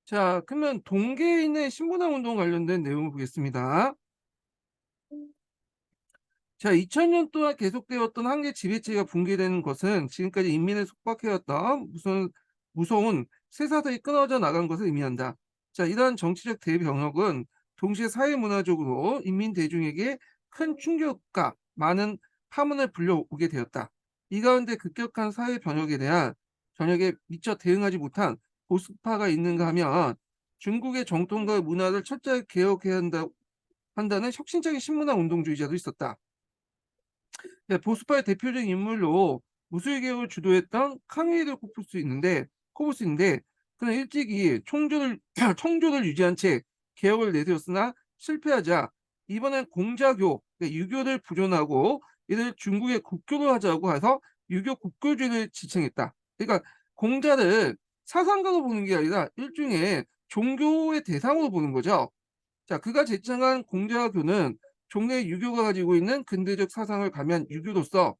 자, 그러면 동계인의 신분화 운동 관련된 내용을 보겠습니다. 자, 2000년 동안 계속되었던 한계 지배체가 붕괴되는 것은 지금까지 인민을 속박해왔던 무서운 쇠사슬이 끊어져 나간 것을 의미한다. 자, 이러한 정치적 대변혁은 동시에 사회문화적으로 인민 대중에게 큰 충격과 많은 파문을 불러오게 되었다. 이 가운데 급격한 사회 변혁에 미처 대응하지 못한 보수파가 있는가 하면 중국의 정통과 문화를 철저히 개혁해야 한다는 혁신적인 신문화 운동주의자도 있었다. 네, 보수파의 대표적인 인물로 무술개혁을 주도했던 캉이를 꼽을 수 있는데 그는 일찍이 청조를 유지한 채 개혁을 내세웠으나 실패하자 이번엔 공자교, 그러니까 유교를 부존하고 이를 중국의 국교로 하자고 해서 유교 국교주의를 지칭했다. 그러니까 공자를 사상가로 보는 게 아니라 일종의 종교의 대상으로 보는 거죠. 자, 그가 제창한 공자교는 종래 유교가 가지고 있는 근대적 사상을 가미한 유교로서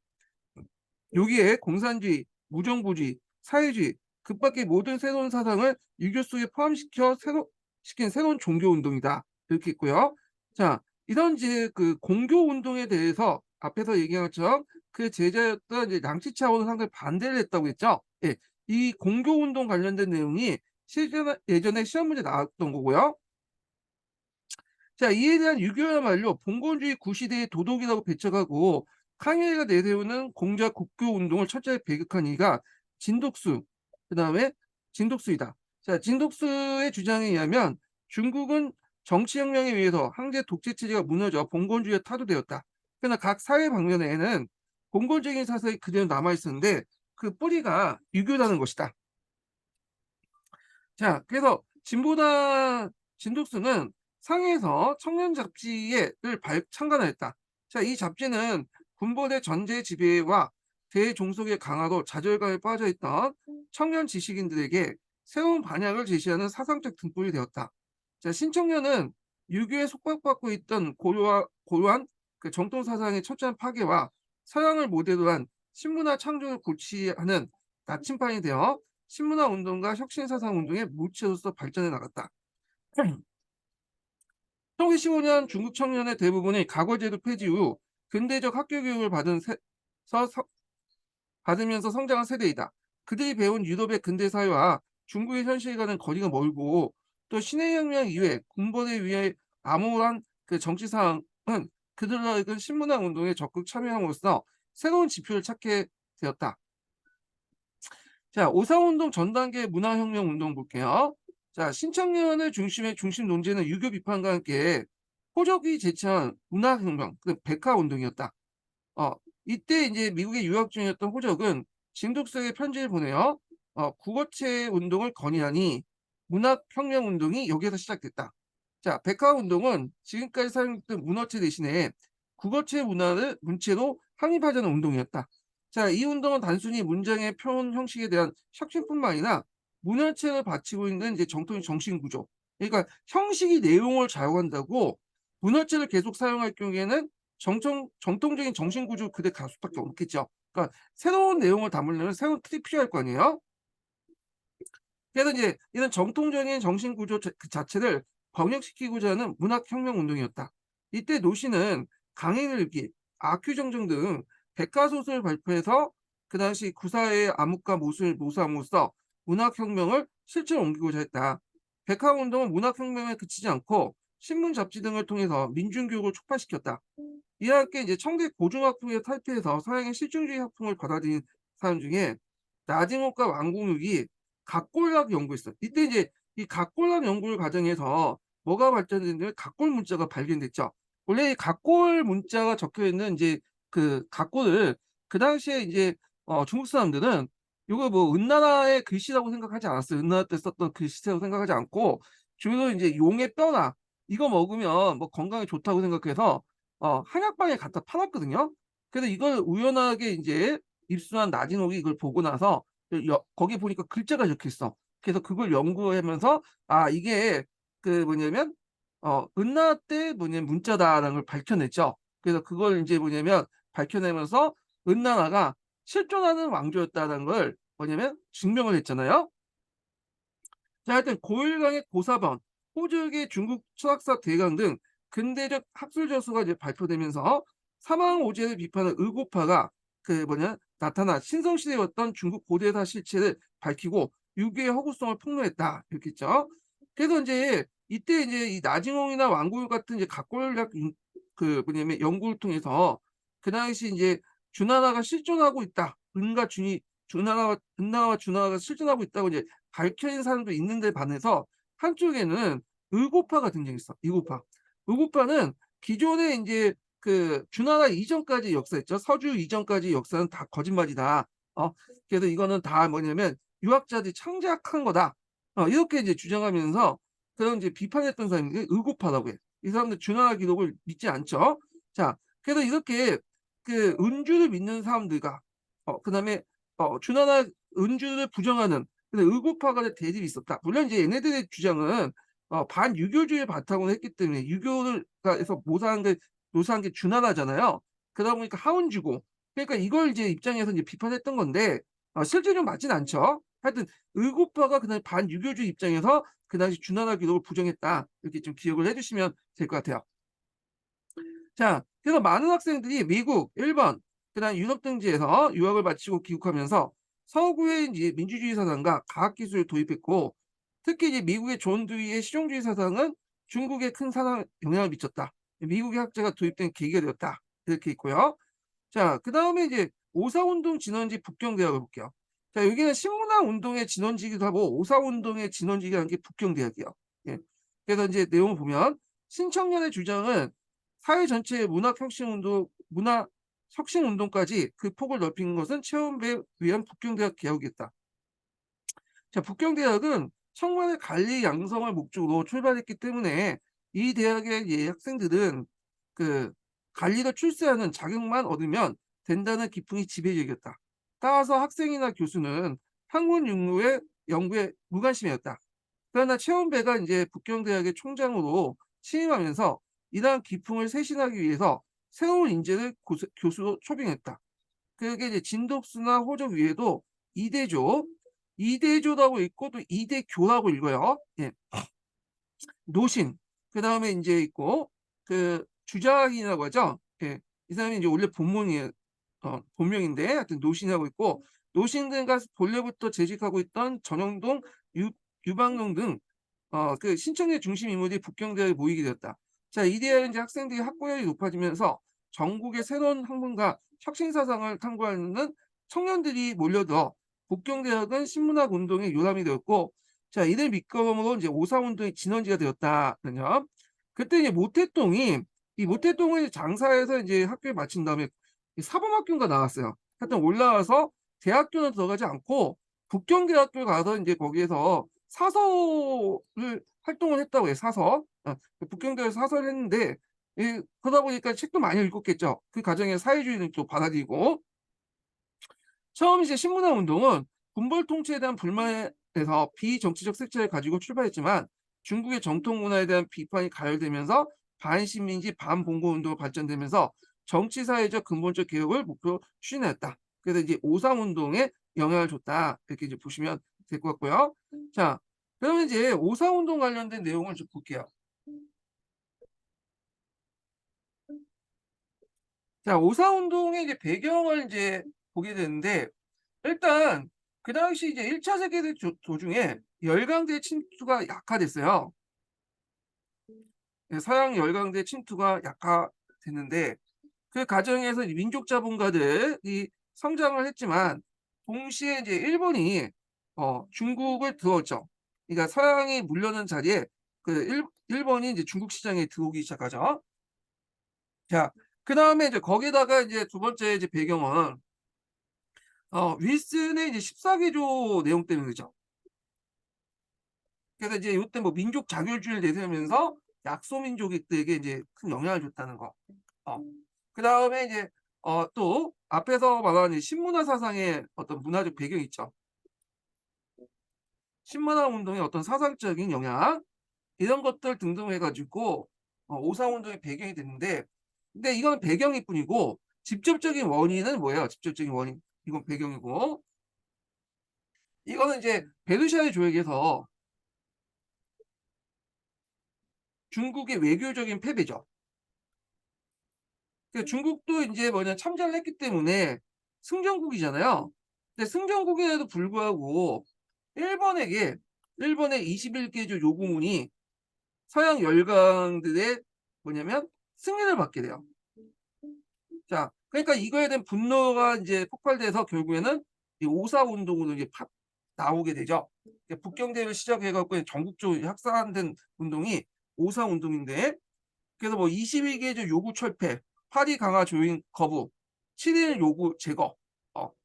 여기에 공산주의, 무정부주의, 사회주의, 그밖의 모든 새로운 사상을 유교 속에 시킨 새로운 종교 운동이다. 이렇게 있고요. 자, 이런 이제 그 공교 운동에 대해서 앞에서 얘기한 것처럼 그 제자였던 이제 양치 차원은 상당히 반대를 했다고 했죠. 예, 이 공교 운동 관련된 내용이 예전에 시험 문제 나왔던 거고요. 자, 이에 대한 유교야말로 봉건주의 구시대의 도덕이라고 배척하고 캉이가 내세우는 공자 국교 운동을 철저히 배격한 이가 진독수, 그 다음에 진독수이다. 자, 진독수의 주장에 의하면 중국은 정치혁명에 의해서 황제 독재체제가 무너져 봉건주의가 타도되었다. 그러나 각 사회 방면에는 봉건적인 사상이 그대로 남아있었는데 그 뿌리가 유교라는 것이다. 자, 그래서 진독수는 상해에서 청년 잡지를 창간하였다. 자, 이 잡지는 군부의 전제 지배와 대종속의 강화로 좌절감에 빠져있던 청년 지식인들에게 새로운 반향을 제시하는 사상적 등불이 되었다. 자, 신청년은 유교에 속박받고 있던 고요한 그 정통 사상의 철저한 파괴와 서양을 모델로 한 신문화 창조를 고취하는 나침반이 되어 신문화 운동과 혁신사상 운동의 물체로서 발전해 나갔다. 1915년 중국 청년의 대부분이 과거제도 폐지 후 근대적 학교 교육을 받으면서 성장한 세대이다. 그들이 배운 유럽의 근대 사회와 중국의 현실과는 거리가 멀고 또 신해혁명 이후에 군벌에 의해 암울한 그 정치 상황은 그들로 하여금 신문화 운동에 적극 참여함으로써 새로운 지표를 찾게 되었다. 자, 오사운동 전 단계 문화혁명 운동 볼게요. 자, 신청년을 중심 논제는 유교 비판과 함께 호적이 제시한 문화혁명, 그 백화운동이었다. 어, 이때 이제 미국에 유학 중이었던 호적은 진독서에 편지를 보내요. 국어체 운동을 건의하니 문학혁명 운동이 여기에서 시작됐다. 자, 백화운동은 지금까지 사용했던 문어체 대신에 국어체 문체로 확립하자는 운동이었다. 자, 이 운동은 단순히 문장의 표현 형식에 대한 혁신뿐만 아니라 문화체를 바치고 있는 이제 정통의 정신 구조. 그러니까 형식이 내용을 좌우한다고 문화체를 계속 사용할 경우에는 정통적인 정신 구조 그대로 갈 수밖에 없겠죠. 그러니까 새로운 내용을 담으려면 새로운 틀이 필요할 거 아니에요? 그래서 이제 이런 정통적인 정신 구조 그 자체를 병역시키고자 하는 문학혁명 운동이었다. 이때 노시는 강행일기, 아큐정정 등 백과소설을 발표해서 그 당시 구사의 암흑과 모순을 모사함으로써 문학혁명을 실체로 옮기고자 했다. 백화운동은 문학혁명에 그치지 않고 신문 잡지 등을 통해서 민중교육을 촉발시켰다. 이와 함께 이제 청대 고등학교에 탈피해서 서양의 실증주의 학풍을 받아들인 사람 중에 나징호과 왕공육이 각골학 연구했어요. 이때 이제 이 각골학 연구를 과정에서 뭐가 발전됐냐면 각골 문자가 발견됐죠. 원래 이 각골 문자가 적혀 있는 이제 그 각골을 그 당시에 이제 중국 사람들은 이거 뭐 은나라의 글씨라고 생각하지 않았어요. 은나라 때 썼던 글씨라고 생각하지 않고 주로 이제 용의 뼈나 이거 먹으면 뭐 건강에 좋다고 생각해서 한약방에 갖다 팔았거든요. 그래서 이걸 우연하게 이제 입수한 나진옥이 이걸 보고 나서 거기 보니까 글자가 적혀 있어. 그래서 그걸 연구하면서 아 이게 그 뭐냐면 은나 때 뭐냐면 문자다라는 걸 밝혀냈죠. 그래서 그걸 이제 뭐냐면 밝혀내면서 은나라가 실존하는 왕조였다는 걸 뭐냐면 증명을 했잖아요. 자, 하여튼 고일강의 고사본, 호적의 중국 철학사 대강 등 근대적 학술 저서가 이제 발표되면서 사망 오제를 비판한 의고파가 나타나 신성시대였던 중국 고대사 실체를 밝히고 유교의 허구성을 폭로했다. 이렇게 했죠. 그래서 이제 이때 이제 이 나징홍이나 왕고율 같은 이제 각골약 연구를 통해서 그 당시 이제 주나라가 실존하고 있다. 은나라와 주나라가 실존하고 있다고 이제 밝혀진 사람도 있는데 반해서 한쪽에는 의고파가 등장했어. 의고파. 의고파는 기존에 이제 주나라 이전까지 역사했죠. 서주 이전까지 역사는 다 거짓말이다. 그래서 이거는 다 뭐냐면 유학자들이 창작한 거다. 이렇게 이제 주장하면서 그런 이제 비판했던 사람이 의고파라고 해. 이 사람들 주나라 기록을 믿지 않죠. 자, 그래서 이렇게 은주를 믿는 사람들과 그다음에 주나라 은주를 부정하는 의고파 간의 대립이 있었다. 물론 이제 얘네들의 주장은 반유교주의 바탕으로 했기 때문에 유교에서 묘사한 게 주나라잖아요. 그러다 보니까 하운주고 그러니까 이걸 이제 입장에서 이제 비판했던 건데 실제로 맞진 않죠. 하여튼 의고파가 그날 반유교주 입장에서 그 당시 주나라 기록을 부정했다. 이렇게 좀 기억을 해주시면 될 것 같아요. 자, 그래서 많은 학생들이 미국, 일본, 그다음 유럽 등지에서 유학을 마치고 귀국하면서 서구의 이제 민주주의 사상과 과학기술을 도입했고, 특히 이제 미국의 존 두이의 실용주의 사상은 중국에 큰 사상 영향을 미쳤다. 미국의 학자가 도입된 계기가 되었다. 이렇게 있고요. 자, 그 다음에 이제 오사운동 진원지 북경대학을 볼게요. 자, 여기는 신문학 운동의 진원지기도 하고 오사운동의 진원지기라는 게 북경대학이에요. 예. 그래서 이제 내용을 보면 신청년의 주장은 사회 전체의 문화 혁신 운동까지 그 폭을 넓힌 것은 체험에 위한 북경대학 개혁이었다. 자, 북경대학은 청만의 관리 양성을 목적으로 출발했기 때문에 이 대학의 학생들은 관리가 출세하는 자격만 얻으면 된다는 기풍이 지배적이었다. 따라서 학생이나 교수는 학문 연구에 무관심이었다. 그러나 최원배가 이제 북경대학의 총장으로 취임하면서 이러한 기풍을 쇄신하기 위해서 새로운 인재를 교수로 초빙했다. 그게 이제 진독수나 호적 위에도 이대조, 이대조라고 있고 또 이대교라고 읽어요. 예. 노신, 그 다음에 이제 있고 주작이라고 하죠. 예. 이 사람이 이제 원래 본명인데 하여튼 노신하고 있고 노신들과 본래부터 재직하고 있던 전영동, 유방농 등 신청의 중심 인물이 북경대학에 모이게 되었다. 자, 이 대학은 이제 학생들이 학구열이 높아지면서 전국의 새로운 학문과 혁신 사상을 탐구하는 청년들이 몰려들어 북경대학은 신문학 운동의 요람이 되었고, 자, 이들 밑거름으로 이제 오사운동의 진원지가 되었다는요. 그때 이제 이 모태동을 장사해서 이제 학교에 마친 다음에 사범학교가 나왔어요. 하여튼 올라와서 대학교는 들어가지 않고 북경대학교 가서 이제 거기에서 사서를 활동을 했다고 해요. 사서. 북경대에서 사서를 했는데 그러다 보니까 책도 많이 읽었겠죠. 그 과정에 사회주의는 또 받아들이고 처음 이제 신문학 운동은 군벌 통치에 대한 불만에서 비정치적 색채를 가지고 출발했지만 중국의 정통 문화에 대한 비판이 가열되면서 반식민지 반봉건 운동으로 발전되면서 정치 사회적 근본적 개혁을 목표로 추진했다. 그래서 이제 오삼 운동에 영향을 줬다. 이렇게 이제 보시면 될 것 같고요. 자, 그러면 이제 오삼 운동 관련된 내용을 좀 볼게요. 자, 오삼 운동의 이제 배경을 이제 보게 되는데 일단 그 당시 이제 1차 세계대전 도중에 열강대 침투가 약화됐어요. 서양 열강대 침투가 약화됐는데 그 과정에서 민족 자본가들이 성장을 했지만 동시에 이제 일본이 중국을 들어왔죠. 그러니까 서양이 물려는 자리에 일본이 이제 중국 시장에 들어오기 시작하죠. 자, 그 다음에 이제 거기다가 이제 두 번째 이제 배경은 윌슨의 이제 14개조 내용 때문이죠. 그래서 이제 이때 뭐 민족 자결주의를 내세우면서 약소민족에게 이제 큰 영향을 줬다는 거. 그 다음에 이제 또 앞에서 말한 신문화 사상의 어떤 문화적 배경이 있죠. 신문화 운동의 어떤 사상적인 영향 이런 것들 등등 해가지고 오사운동의 배경이 됐는데 근데 이건 배경일 뿐이고 직접적인 원인은 뭐예요? 직접적인 원인 이건 배경이고 이거는 이제 베르샤의 조약에서 중국의 외교적인 패배죠. 그러니까 중국도 인제 뭐냐 참전을 했기 때문에 승전국이잖아요. 근데 승전국임에도 불구하고 일본에게 일본의 21개조 요구문이 서양 열강들의 뭐냐면 승인을 받게 돼요. 자, 그러니까 이거에 대한 분노가 인제 폭발돼서 결국에는 이 오사 운동으로 이제 나오게 되죠. 북경 대회를 시작해 갖고 전국적으로 확산된 운동이 오사 운동인데, 그래서 뭐 22개조 요구 철폐, 파리 강화 조약 거부, 7일 요구 제거,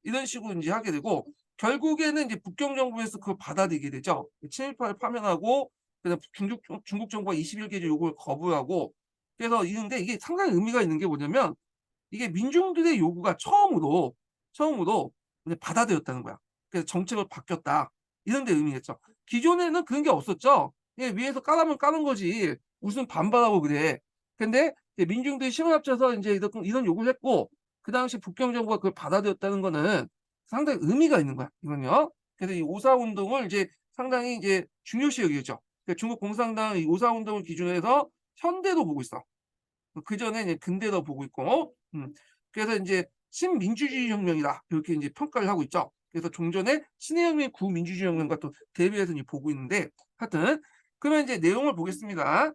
이런 식으로 인제 하게 되고, 결국에는 이제 북경 정부에서 그걸 받아들이게 되죠. 친일파를 파면하고, 그래서 중국 정부가 21개조 요구를 거부하고, 그래서 이런데 이게 상당히 의미가 있는 게 뭐냐면, 이게 민중들의 요구가 처음으로 이제 받아들였다는 거야. 그래서 정책을 바뀌었다, 이런 데 의미겠죠. 기존에는 그런 게 없었죠. 예, 위에서 까라면 까는 거지 무슨 반발하고 그래. 근데 이제 민중들이 힘을 합쳐서 인제 이런 요구를 했고, 그 당시 북경 정부가 그걸 받아들였다는 거는 상당히 의미가 있는 거야, 이건요. 그래서 이 오사 운동을 이제 상당히 이제 중요시 여기죠. 중국 공산당은 이 오사 운동을 기준으로 해서 현대로 보고 있어. 그전에 이제 근대로 보고 있고, 그래서 인제 신민주주의 혁명이다, 이렇게 인제 평가를 하고 있죠. 그래서 종전에 신의 혁명, 구민주주의 혁명과 또 대비해서 이제 보고 있는데, 하여튼 그러면 이제 내용을 보겠습니다.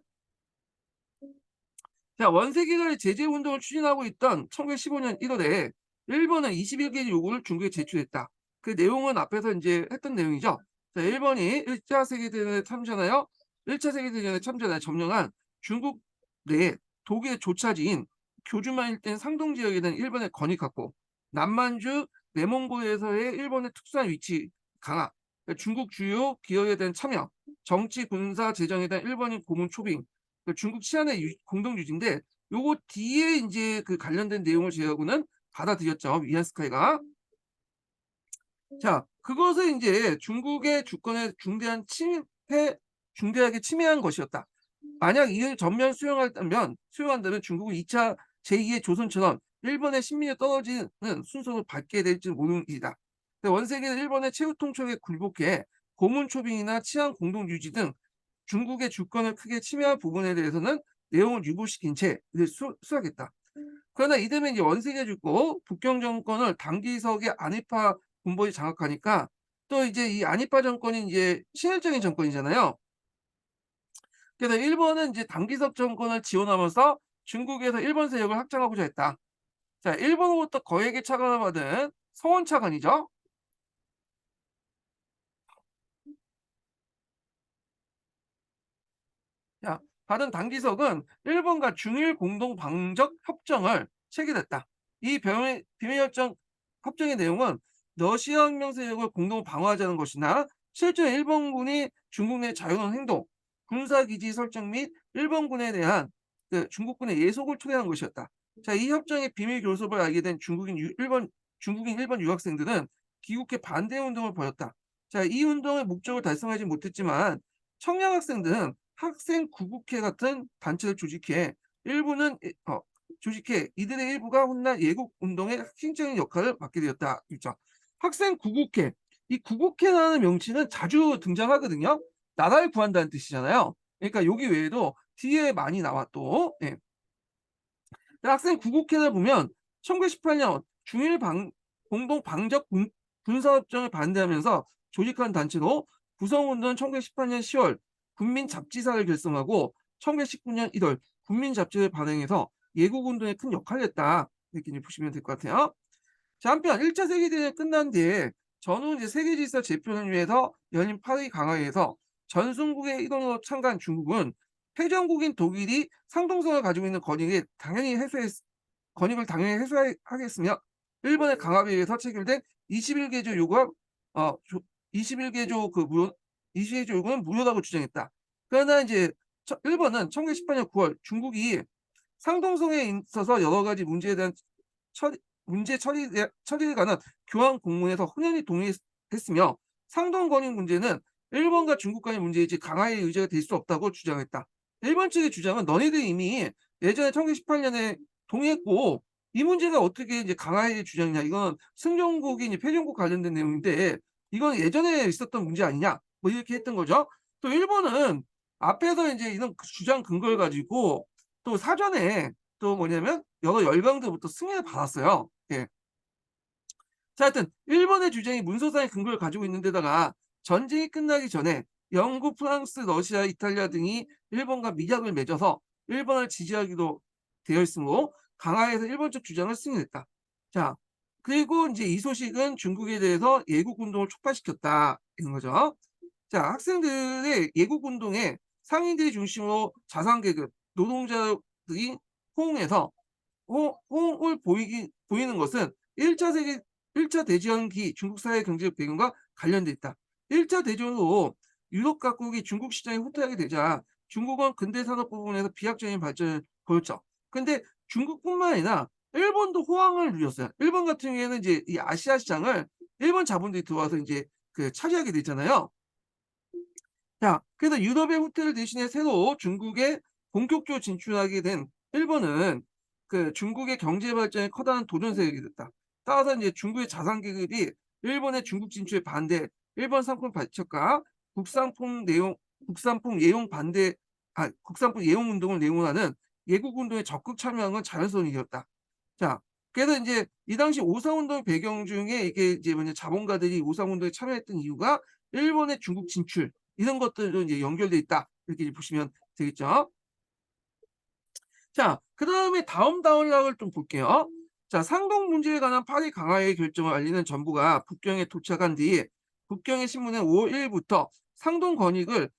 자, 원세계관의 제재 운동을 추진하고 있던 1915년 1월에 일본은 21개의 요구를 중국에 제출했다. 그 내용은 앞에서 인제 했던 내용이죠. 자, 일본이 1차 세계대전에 참전하여 1차 세계대전에 참전하여 점령한 중국 내 독일의 조차지인 교주만 일대인 상동 지역에 대한 일본의 건의갖고, 남만주 내몽고에서의 일본의 특수한 위치 강화, 그러니까 중국 주요 기업에 대한 참여, 정치 군사 재정에 대한 일본인 고문 초빙, 중국 치안의 공동 유지인데, 요거 뒤에 인제 그 관련된 내용을 제하고는 받아들였죠, 위안스카이가. 자, 그것을 인제 중국의 주권에 중대하게 침해한 것이었다. 만약 이를 전면 수용한다면 중국은 2차 제2의 조선처럼 일본의 식민에 떨어지는 순서로 밟게 될지 모르는 일이다. 원세계는 일본의 최후 통첩에 굴복해 고문 초빙이나 치안 공동 유지 등 중국의 주권을 크게 침해한 부분에 대해서는 내용을 유보시킨 채 이를 수하겠다. 그러나 이듬해 이제 원세계 죽고 북경 정권을 단기석의 안희파 군벌이 장악하니까, 또 이제 이 안희파 정권이 이제 친일적인 정권이잖아요. 그래서 일본은 이제 단기석 정권을 지원하면서 중국에서 일본 세력을 확장하고자 했다. 자, 일본으로부터 거액의 차관을 받은 서원 차관이죠. 자, 받은 단기석은 일본과 중일 공동 방적 협정을 체결했다. 이 비밀 협정의 내용은 러시아 혁명 세력을 공동 방어하자는 것이나, 실제 일본군이 중국 내 자유로운 행동, 군사기지 설정 및 일본군에 대한 중국군의 예속을 초래한 것이었다. 자, 이 협정의 비밀 교섭을 알게 된 중국인 일본 유학생들은 귀국해 반대 운동을 벌였다. 자, 이 운동의 목적을 달성하지 못했지만 청년 학생들은 학생 구국회 같은 단체를 조직해 이들의 일부가 훗날 예국 운동의 핵심적인 역할을 맡게 되었다. 있죠. 학생 구국회. 이 구국회라는 명칭은 자주 등장하거든요. 나라를 구한다는 뜻이잖아요. 그러니까 여기 외에도 뒤에 많이 나와 또. 예. 학생 구국회를 보면 1918년 중일 공동 방적 군사협정을 반대하면서 조직한 단체로, 구성운동은 1918년 10월 국민잡지사를 결성하고 1919년 1월 국민잡지를 발행해서 예국운동에 큰 역할을 했다, 이렇게 보시면 될 것 같아요. 자, 한편 1차 세계대전이 끝난 뒤에 전후 이제 세계질서 재편을 위해서 열린 파리 강화회에서 전순국의 일원으로 참가한 중국은 패전국인 독일이 상동성을 가지고 있는 권익을 당연히 해소하겠으며, 일본의 강압에 의해서 체결된 21개조 요구와 21개조 무효 21개조 요구는 무효라고 주장했다. 그러나 이제 일본은 1918년 9월 중국이 상동성에 있어서 여러 가지 문제에 대한 처리에 관한 교환 공문에서 흔연히 동의했으며, 상동 권익 문제는 일본과 중국 간의 문제이지 강화의 의제가 될 수 없다고 주장했다. 일본 측의 주장은 너희들이 이미 예전에 1918년에 동의했고, 이 문제가 어떻게 이제 강화의 주장이냐, 이건 승전국이 이제 패전국 관련된 내용인데 이건 예전에 있었던 문제 아니냐, 뭐 이렇게 했던 거죠. 또 일본은 앞에서 이제 이런 주장 근거를 가지고 또 사전에 또 뭐냐면 여러 열강들부터 승인을 받았어요. 예. 자, 하여튼 일본의 주장이 문서상의 근거를 가지고 있는 데다가 전쟁이 끝나기 전에 영국, 프랑스, 러시아, 이탈리아 등이 일본과 밀약을 맺어서 일본을 지지하기도 되어 있으므로 강하에서 일본 쪽 주장을 승인했다. 자, 그리고 이제 이 소식은 중국에 대해서 예국 운동을 촉발시켰다 이런 거죠. 자, 학생들의 예국 운동에 상인들이 중심으로 자산계급, 노동자들이 호응해서 호응을 보이는 것은 1차 대전기 중국 사회 경제적 배경과 관련돼 있다. 1차 대전으로 유럽 각국이 중국 시장에 후퇴하게 되자 중국은 근대 산업 부분에서 비약적인 발전을 보였죠. 근데 중국뿐만 아니라 일본도 호황을 누렸어요. 일본 같은 경우에는 이제 이 아시아 시장을 일본 자본들이 들어와서 이제 차지하게 됐잖아요. 자, 그래서 유럽의 후퇴를 대신해 새로 중국에 본격적으로 진출하게 된 일본은 중국의 경제 발전에 커다란 도전 세력이 됐다. 따라서 이제 중국의 자산 계급이 일본의 중국 진출에 반대, 일본 상품 발전과 국산품 내용, 국산품 예용 반대, 국산품 예용 운동을 내용하는 예국 운동에 적극 참여한 건 자연스러운 일이었다. 자, 그래서 이제 이 당시 오사운동 배경 중에 이게 이제 뭐냐 자본가들이 오사운동에 참여했던 이유가 일본의 중국 진출 이런 것들도 이제 연결돼 있다 이렇게 이제 보시면 되겠죠. 자, 그다음에 다음 단락을 좀 볼게요. 자, 상동 문제에 관한 파리 강화의 결정을 알리는 전부가 북경에 도착한 뒤 북경의 신문은 5월 1일부터 상동 권익을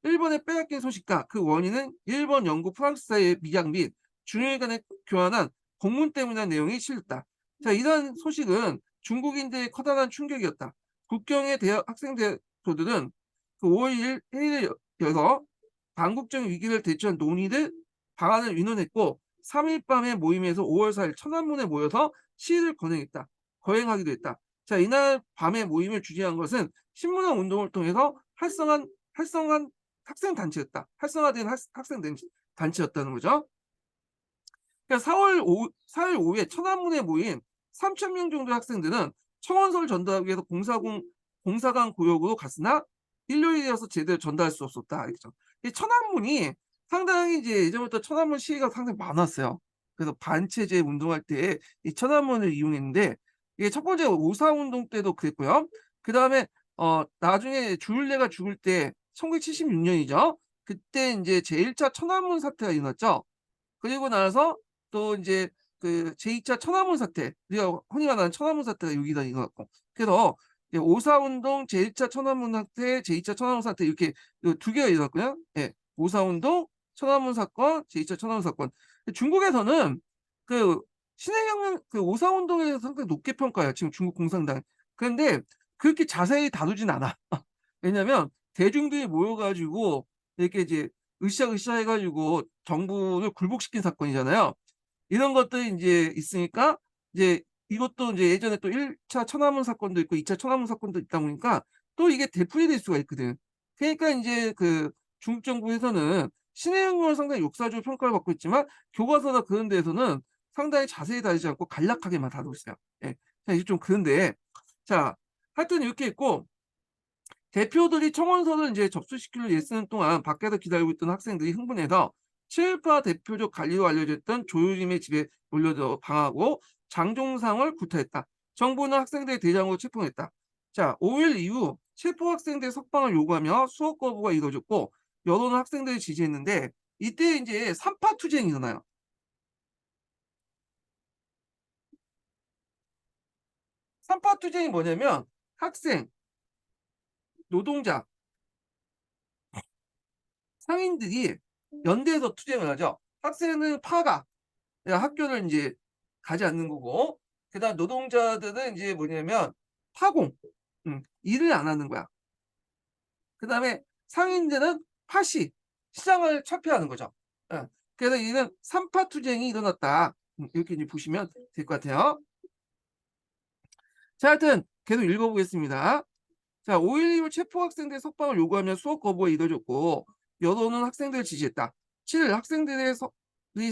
일본에 빼앗긴 소식과 그 원인은 일본, 영국, 프랑스 사이의 미약 및 중일 간에 교환한 공문 때문이라는 내용이 실렸다. 자, 이러한 소식은 중국인들의 커다란 충격이었다. 국경의 대학 학생 대표들은 그 5월 1일 회의를 열어서 반국적 위기를 대처한 논의를 방안을 의논했고 3일 밤의 모임에서 5월 4일 천안문에 모여서 시위를 거행하기도 했다. 자, 이날 밤의 모임을 주재한 것은 신문화 운동을 통해서 활성한 학생 단체였다. 활성화된 학생 단체였다는 거죠. 그러니까 4월 5일에 천안문에 모인 3,000명 정도의 학생들은 청원서를 전달하기 위해서 공사관 구역으로 갔으나 일요일이어서 제대로 전달할 수 없었다. 이렇죠. 이 천안문이 상당히 이제 예전부터 천안문 시위가 상당히 많았어요. 그래서 반체제 운동할 때 이 천안문을 이용했는데 이게 첫 번째 오사운동 때도 그랬고요. 그 다음에 나중에 주율래가 죽을 때 1976년이죠. 그때 이제 제1차 천안문 사태가 일어났죠. 그리고 나서 또 이제 제2차 천안문 사태, 우리가 흔히 말하는 천안문 사태가 여기다 일어났고, 그래서 오사운동, 제1차 천안문 사태, 제2차 천안문 사태 이렇게 두 개가 일어났고요. 예, 오사운동, 천안문 사건, 제2차 천안문 사건. 중국에서는 그 신해혁명 오사운동에 대해서 상당히 높게 평가해요. 지금 중국 공산당. 그런데 그렇게 자세히 다루진 않아. 왜냐면 대중들이 모여가지고 이렇게 이제 으쌰으쌰 해가지고 정부를 굴복시킨 사건이잖아요. 이런 것들이 이제 있으니까 이제 이것도 이제 예전에 또 1차 천안문 사건도 있고 2차 천안문 사건도 있다 보니까 또 이게 되풀이 될 수가 있거든. 그러니까 이제 중국 정부에서는 신해혁명을 상당히 역사적으로 평가를 받고 있지만 교과서나 그런 데에서는 상당히 자세히 다루지 않고 간략하게만 다루고 있어요. 예. 자, 이게 좀 그런데 자, 하여튼 이렇게 있고 대표들이 청원서를 이제 접수시키려 애쓰는 동안 밖에서 기다리고 있던 학생들이 흥분해서 친일파 대표적 관리로 알려졌던 조유림의 집에 몰려들어 방하고 장종상을 구타했다. 정부는 학생들의 대장으로 체포했다. 자, 5일 이후 체포 학생들의 석방을 요구하며 수업 거부가 이루어졌고 여론은 학생들을 지지했는데 이때 이제 3파 투쟁이 일어나요. 3파 투쟁이 뭐냐면 학생, 노동자, 상인들이 연대해서 투쟁을 하죠. 학생은 파가 학교를 이제 가지 않는 거고, 그다음 노동자들은 이제 뭐냐면 파공, 일을 안 하는 거야. 그다음에 상인들은 파시, 시장을 철폐하는 거죠. 예. 그래서 이는 삼파 투쟁이 일어났다. 이렇게 이제 보시면 될 것 같아요. 자, 하여튼 계속 읽어보겠습니다. 자, 5.12 이후 체포 학생들 석방을 요구하며 수업 거부가 이뤄졌고 여론은 학생들을 지지했다. 7일 학생들의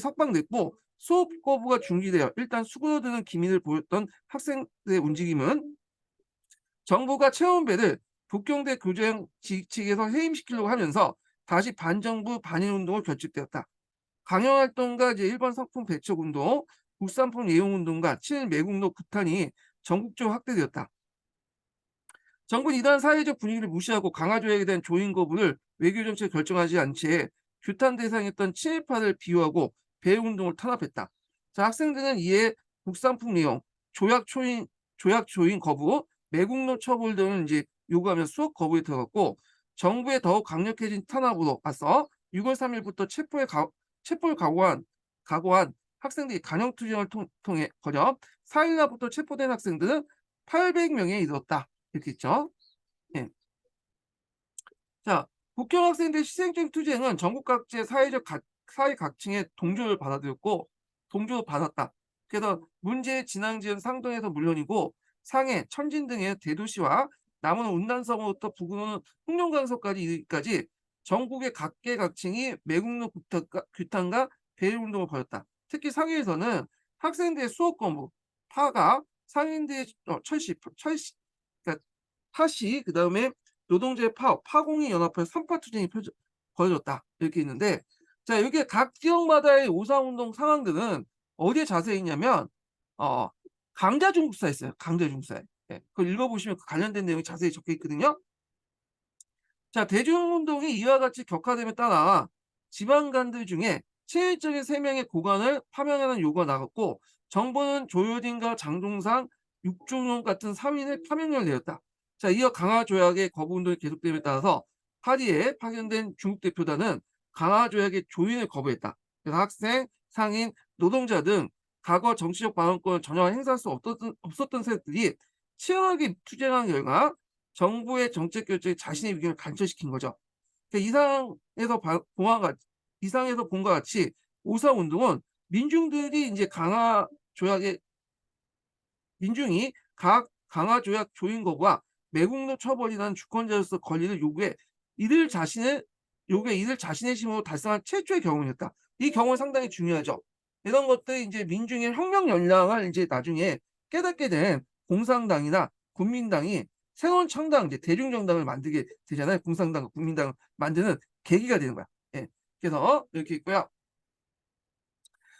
석방됐고 수업 거부가 중지되어 일단 수그러드는 기미를 보였던 학생들의 움직임은 정부가 체온배를 북경대 교장 측에서 해임시키려고 하면서 다시 반정부 반일운동을 결집되었다. 강연활동과 이제 일본 상품 배척 운동, 국산품 예용 운동과 친일 매국노 구탄이 전국적으로 확대되었다. 정부는 이러한 사회적 분위기를 무시하고 강화 조약에 대한 조인 거부를 외교 정책을 결정하지 않은 채 규탄 대상이었던 친일파를 비호하고 배후 운동을 탄압했다. 자, 학생들은 이에 국산품 이용, 조약 조인 거부, 매국노 처벌 등을 이제 요구하며 수업 거부에 들어갔고 정부의 더욱 강력해진 탄압으로 맞서 6월 3일부터 체포를 각오한 학생들이 간영투쟁을 통해 버려 4일날부터 체포된 학생들은 800명에 이르렀다. 이렇게 있죠. 예. 자, 국경 학생들 희생적인 투쟁은 전국 각지의 사회 각층의 동조를 받았다. 그래서 문제의 진앙 지은 상동에서 물론이고 상해, 천진 등의 대도시와 남은 운난섬부터 북으로는 흑룡강서까지 이르기까지 전국의 각계각층이 매국노 규탄과 배일 운동을 벌였다. 특히 상해에서는 학생들의 수업 거부, 파가, 상인들의 그러니까 파시, 그 다음에 노동자의 파공이 연합해 삼파 투쟁이 벌어졌다. 이렇게 있는데, 자, 이게 각 지역마다의 오사운동 상황들은 어디에 자세히 있냐면, 어, 강자중국사에 있어요. 강자중국사에. 예, 그걸 읽어보시면 그 관련된 내용이 자세히 적혀 있거든요. 자, 대중운동이 이와 같이 격화됨에 따라 지방간들 중에 체일적인 3명의 고관을 파면하는 요구가 나갔고, 정부는 조효딩과 장종상, 육종용 같은 3인의 파면령을 내렸다. 자, 이어 강화조약의 거부운동이 계속됨에 따라서 파리에 파견된 중국 대표단은 강화조약의 조인을 거부했다. 그래서 학생, 상인, 노동자 등 과거 정치적 발언권을 전혀 행사할 수 없었던 세력들이 치열하게 투쟁한 결과 정부의 정책 결정이 자신의 위기를 간철시킨 거죠. 그러니까 이상에서 본과 같이 오사운동은 민중들이 이제 민중이 강화조약 조인 거부와 매국노 처벌이라는 주권자로서 권리를 이들 자신의 힘으로 달성한 최초의 경험이었다. 이 경험은 상당히 중요하죠. 이런 것들이 이제 민중의 혁명 역량을 이제 나중에 깨닫게 된 공산당이나 국민당이 새로운 창당, 이제 대중정당을 만들게 되잖아요. 공산당과 국민당을 만드는 계기가 되는 거야. 예. 그래서 이렇게 있고요.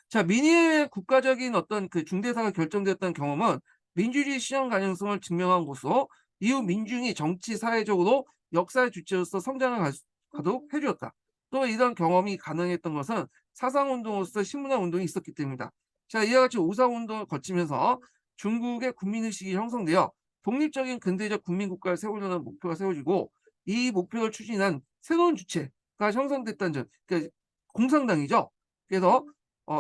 자, 민의의 국가적인 어떤 그 중대사가 결정되었던 경험은 민주주의 실현 가능성을 증명한 것으로 이후 민중이 정치, 사회적으로 역사의 주체로서 성장을 가도록 해주었다. 또 이런 경험이 가능했던 것은 사상운동으로서 신문화운동이 있었기 때문이다. 자, 이와 같이 오사운동을 거치면서 중국의 국민의식이 형성되어 독립적인 근대적 국민국가를 세우려는 목표가 세워지고 이 목표를 추진한 새로운 주체가 형성됐다는 점, 그러니까 공산당이죠. 그래서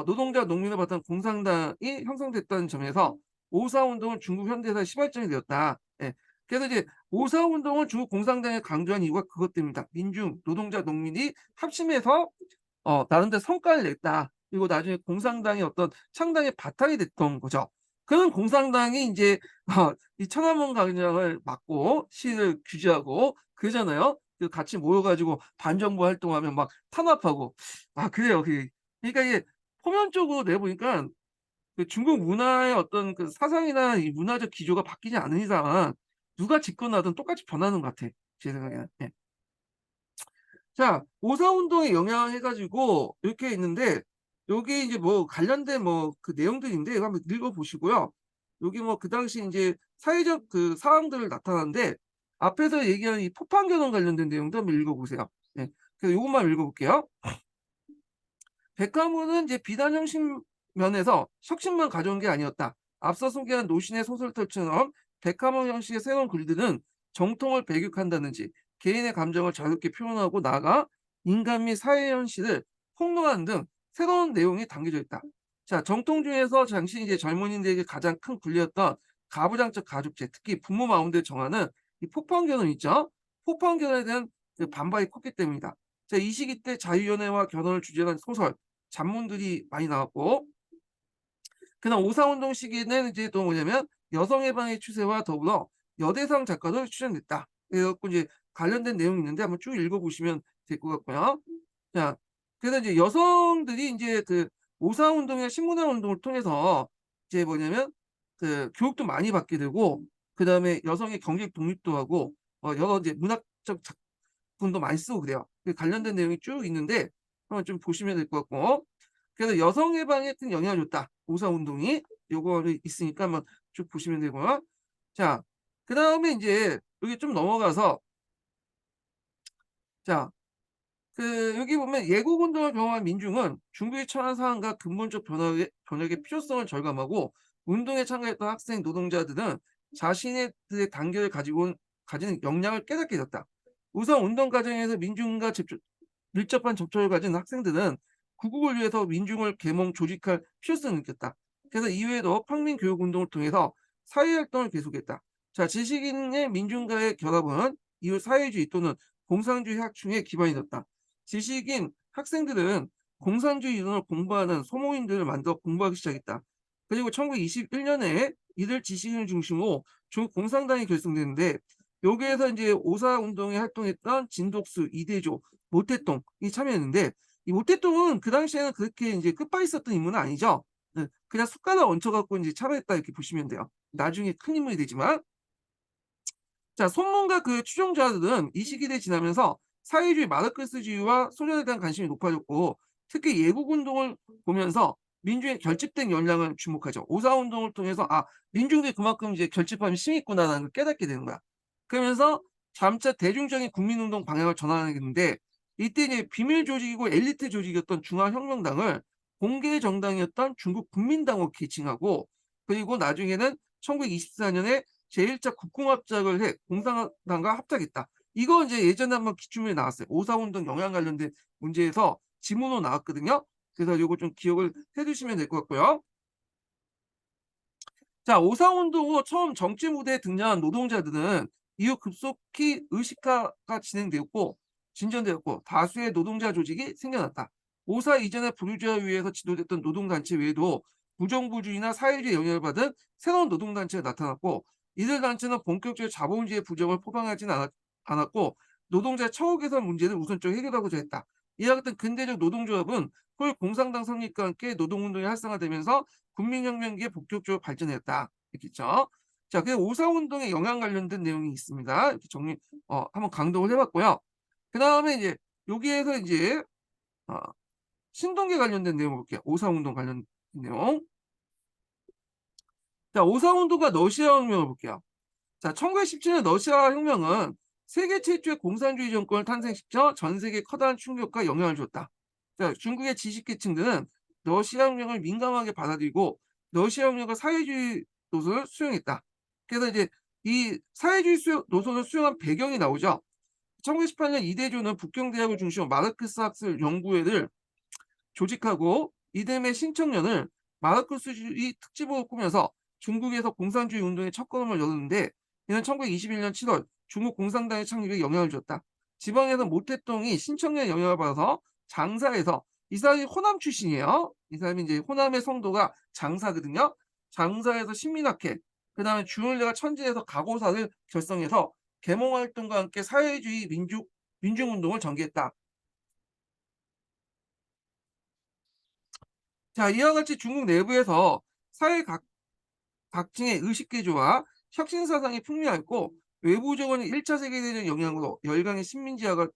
노동자 농민을 바탕 공산당이 형성됐다는 점에서 오사운동은 중국 현대사의 시발점이 되었다. 예. 그래서 이제 오사운동은 중국 공산당이 강조한 이유가 그것 때문이다. 민중, 노동자, 농민이 합심해서 나름대로 성과를 냈다. 그리고 나중에 공산당의 어떤 창당의 바탕이 됐던 거죠. 그런 공산당이 이제 이 천안문 광장을 막고 시위를 규제하고 그러잖아요. 같이 모여가지고 반정부 활동하면 막 탄압하고 그래요. 그러니까 이게 표면적으로 내보니까 그 중국 문화의 어떤 그 사상이나 이 문화적 기조가 바뀌지 않은 이상 누가 집권하든 똑같이 변하는 것 같아. 제 생각에는. 예. 자, 오사운동에 영향해가지고 이렇게 있는데 여기 이제 뭐 관련된 뭐 그 내용들인데 이거 한번 읽어보시고요. 여기 뭐 그 당시 이제 사회적 그 사항들을 나타나는데 앞에서 얘기한 이 포판결혼 관련된 내용도 한번 읽어보세요. 네. 그래서 이것만 읽어볼게요. 백화문은 이제 비단 형식 면에서 혁신만 가져온 게 아니었다. 앞서 소개한 노신의 소설들처럼 백화문 형식의 새로운 글들은 정통을 배격한다든지 개인의 감정을 자유롭게 표현하고 나아가 인간 및 사회 현실을 폭로하는 등 새로운 내용이 담겨져 있다. 자, 정통 중에서 당시 이제 젊은이들에게 가장 큰 굴렸던 가부장적 가족제, 특히 부모 마음대로 정하는 이 포판결혼 있죠? 포판결혼에 대한 그 반발이 컸기 때문이다. 자, 이 시기 때 자유연애와 결혼을 주제로 한 소설, 잡문들이 많이 나왔고, 그다음 오사운동 시기에는 이제 또 뭐냐면 여성 해방의 추세와 더불어 여대상 작가도 출연됐다. 그래갖고 이제 관련된 내용이 있는데 한번 쭉 읽어보시면 될 것 같고요. 자, 그래서 이제 여성들이 이제 그 오사운동이나 신문화 운동을 통해서 이제 뭐냐면 그 교육도 많이 받게 되고, 그 다음에 여성의 경제적 독립도 하고, 여러 이제 문학적 작품도 많이 쓰고 그래요. 그 관련된 내용이 쭉 있는데 한번 좀 보시면 될 것 같고. 그래서 여성 해방에 큰 영향을 줬다. 오사 운동이. 요거를 있으니까 한번 쭉 보시면 되고요. 자, 그다음에 인제 여기 좀 넘어가서 자, 여기 보면 예국 운동을 경험한 민중은 중국이 처한 상황과 근본적 변혁의 필요성을 절감하고 운동에 참가했던 학생 노동자들은 자신들의 단결을 가지는 역량을 깨닫게 됐다. 우선 운동 과정에서 민중과 밀접한 접촉을 가진 학생들은 구국을 위해서 민중을 계몽 조직할 필요성을 느꼈다. 그래서 이외에도 평민 교육 운동을 통해서 사회 활동을 계속했다. 자, 지식인의 민중과의 결합은 이후 사회주의 또는 공산주의 학충에 기반이 됐다. 지식인 학생들은 공산주의 이론을 공부하는 소모임들을 만들어 공부하기 시작했다. 그리고 1921년에 이들 지식인을 중심으로 중국 공산당이 결성되는데 여기에서 이제 오사 운동에 활동했던 진독수, 이대조, 모태똥이 참여했는데 이 모태똥은 그 당시에는 그렇게 이제 끝발 있었던 인물은 아니죠. 네, 그냥 숟가락 얹혀 갖고 이제 참여했다 이렇게 보시면 돼요. 나중에 큰 인물이 되지만 자, 손문과 그 추종자들은 이 시기를 지나면서 사회주의 마르크스주의와 소련에 대한 관심이 높아졌고 특히 예국 운동을 보면서 민중의 결집된 역량을 주목하죠. 오사 운동을 통해서 민중들이 그만큼 이제 결집함이 심했구나라는 걸 깨닫게 되는 거야. 그러면서 점차 대중적인 국민운동 방향을 전환하게 되는데 이때 이제 비밀 조직이고 엘리트 조직이었던 중화혁명당을 공개 정당이었던 중국 국민당으로 계칭하고 그리고 나중에는 1924년에 제1차 국공합작을 해 공산당과 합작했다. 이거 이제 예전에 한번 기출문에 나왔어요. 오사운동 영향 관련된 문제에서 지문으로 나왔거든요. 그래서 요거 좀 기억을 해 두시면 될 것 같고요. 자, 오사운동 후 처음 정치 무대에 등장한 노동자들은 이후 급속히 의식화가 진행되었고 진전되었고 다수의 노동자 조직이 생겨났다. 오사 이전의 부르주아 위에서 지도됐던 노동단체 외에도 부정부주의나 사회주의 영향을 받은 새로운 노동단체가 나타났고 이들 단체는 본격적으로 자본주의 부정을 포방하지는 않았고 노동자의 처우 개선 문제를 우선적으로 해결하고자 했다. 이와 같은 근대적 노동조합은 홀 공산당 성립과 함께 노동운동이 활성화되면서 국민혁명기에 본격적으로 발전했다. 이렇겠죠. 자, 그리고 오사운동에 영향 관련된 내용이 있습니다. 이렇게 한번 강독을 해봤고요. 그 다음에 이제 여기에서 이제 어, 신동계 관련된 내용 볼게요. 오사운동 관련 내용. 자, 오사운동과 러시아 혁명을 볼게요. 자, 1917년 러시아 혁명은 세계 최초의 공산주의 정권을 탄생시켜 전 세계에 커다란 충격과 영향을 줬다. 자, 중국의 지식계층들은 러시아 혁명을 민감하게 받아들이고 러시아 혁명과 사회주의 노선을 수용했다. 그래서 이제 이 사회주의 노선을 수용한 배경이 나오죠. 1918년 이대조는 북경대학을 중심으로 마르크스 학술 연구회를 조직하고 이듬해 신청년을 마르크스주의 특집으로 꾸며서 중국에서 공산주의 운동의 첫걸음을 열었는데 이는 1921년 7월 중국 공산당의 창립에 영향을 줬다. 지방에서 모태똥이 신청년의 영향을 받아서 장사에서 이 사람이 호남 출신이에요. 이 사람이 이제 호남의 성도가 장사거든요. 장사에서 신민학회, 그 다음에 주얼레가 천지에서 가고사를 결성해서 계몽활동과 함께 사회주의 민중운동을 전개했다. 자, 이와 같이 중국 내부에서 사회 각층의 의식개조와 혁신사상이 풍미하였고 외부적으로는 1차 세계대전 영향으로 열강의 식민지화가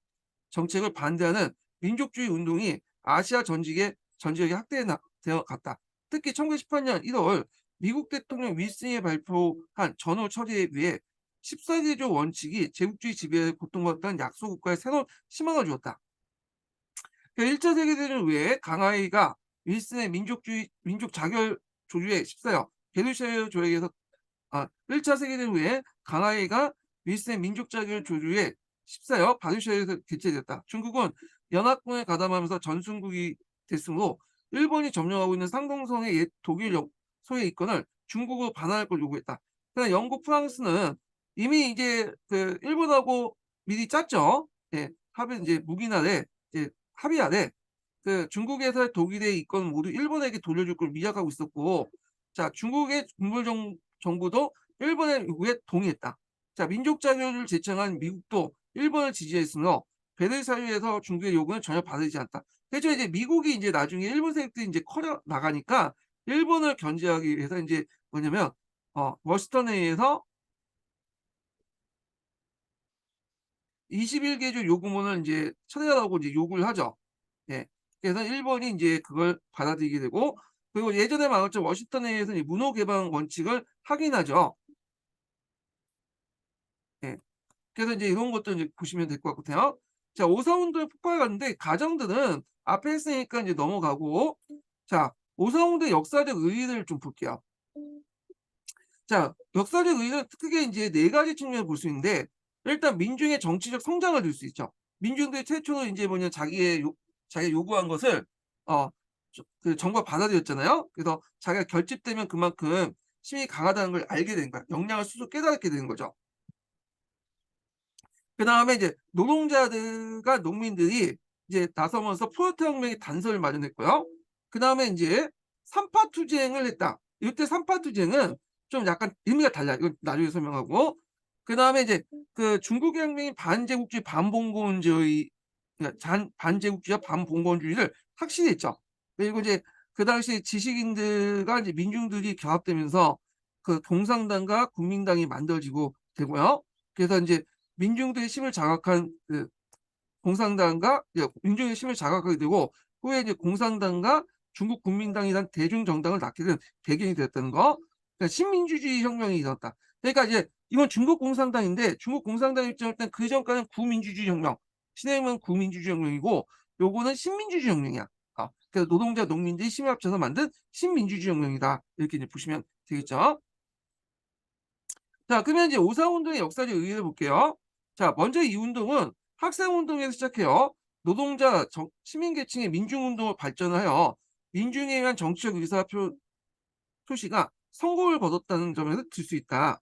정책을 반대하는 민족주의 운동이 아시아 전지역에 확대되어 갔다. 특히 1918년 1월 미국 대통령 윌슨이 발표한 전후 처리에 비해 14개조 원칙이 제국주의 지배에 고통받았던 약소국가에 새로운 희망을 주었다. 1차 세계대전 후에 강하이가 윌슨의 민족 자결 조류에 휩싸여 게르샤유 조약에서 1차 세계대전 후에 강하이가 윌슨의 민족 자결 조류에 휩싸여 바르샤유에서 개최됐다. 중국은 연합군에 가담하면서 전순국이 됐으므로 일본이 점령하고 있는 상동성의 옛 독일 소의 이권을 중국으로 반환할 걸 요구했다. 그러나 영국, 프랑스는 이미 이제 그 일본하고 미리 짰죠. 예, 합의 이제 무기나에 이제 합의안에 그 중국에서 독일의 이권 모두 일본에게 돌려줄 걸 미약하고 있었고 자 중국의 정부도 일본의 요구에 동의했다. 자 민족 자결을 제청한 미국도 일본을 지지했으며 베르사유에서 중국의 요구는 전혀 받아들이지 않다. 그래서 이제 미국이 이제 나중에 일본 세력들이 이제 커져 나가니까 일본을 견제하기 위해서 이제 뭐냐면 워싱턴에 의해서 21개조 요구문을 이제 처리하라고 이제 요구를 하죠. 예. 그래서 일본이 이제 그걸 받아들이게 되고, 그리고 예전에 말했죠. 워싱턴에 의해서 문호 개방 원칙을 확인하죠. 예. 그래서 이제 이런 것도 이제 보시면 될 것 같아요. 자, 오사운동의 폭발을 갔는데 가정들은 앞에 했으니까 이제 넘어가고, 자, 오사운동의 역사적 의의를 좀 볼게요. 자, 역사적 의의는 크게 이제 네 가지 측면을 볼 수 있는데, 일단 민중의 정치적 성장을 줄 수 있죠. 민중들이 최초로 이제 뭐냐 자기가 요구한 것을 어 그 정부가 받아들였잖아요. 그래서 자기가 결집되면 그만큼 힘이 강하다는 걸 알게 된 거야. 역량을 스스로 깨닫게 되는 거죠. 그다음에 이제 노동자들과 농민들이 이제 나서면서 프로레타리아 혁명의 단서를 마련했고요. 그다음에 인제 삼파 투쟁을 했다. 이때 삼파 투쟁은 좀 약간 의미가 달라요. 이건 나중에 설명하고. 그다음에 이제 그 중국의 혁명이 반제국주의 반봉건주의, 그러니까 반제국주의와 반봉건주의를 확실히 했죠. 그리고 이제 그 당시 지식인들과 이제 민중들이 결합되면서 그 공산당과 국민당이 만들어지고 되고요. 그래서 인제 민중들의 힘을 장악한 그 공산당과 이제 민중의 힘을 장악하게 되고, 후에 이제 공산당과 중국 국민당이란 대중 정당을 낳게 된 배경이 되었다는 거. 그러니까 신민주주의 혁명이 일어났다. 그러니까 이제 이건 중국 공산당인데, 중국 공산당 입장일 땐 그전까지는 구민주주의 혁명, 신해혁명은 구민주주의 혁명이고, 요거는 신민주주의 혁명이야. 그래서 노동자, 농민들이 힘을 합쳐서 만든 신민주주의 혁명이다. 이렇게 이제 보시면 되겠죠. 자, 그러면 이제 오사운동의 역사적 의의를 볼게요. 자, 먼저 이 운동은 학생운동에서 시작해요. 노동자, 시민계층의 민중운동을 발전하여 민중에 의한 정치적 표시가 성공을 거뒀다는 점에서 들 수 있다.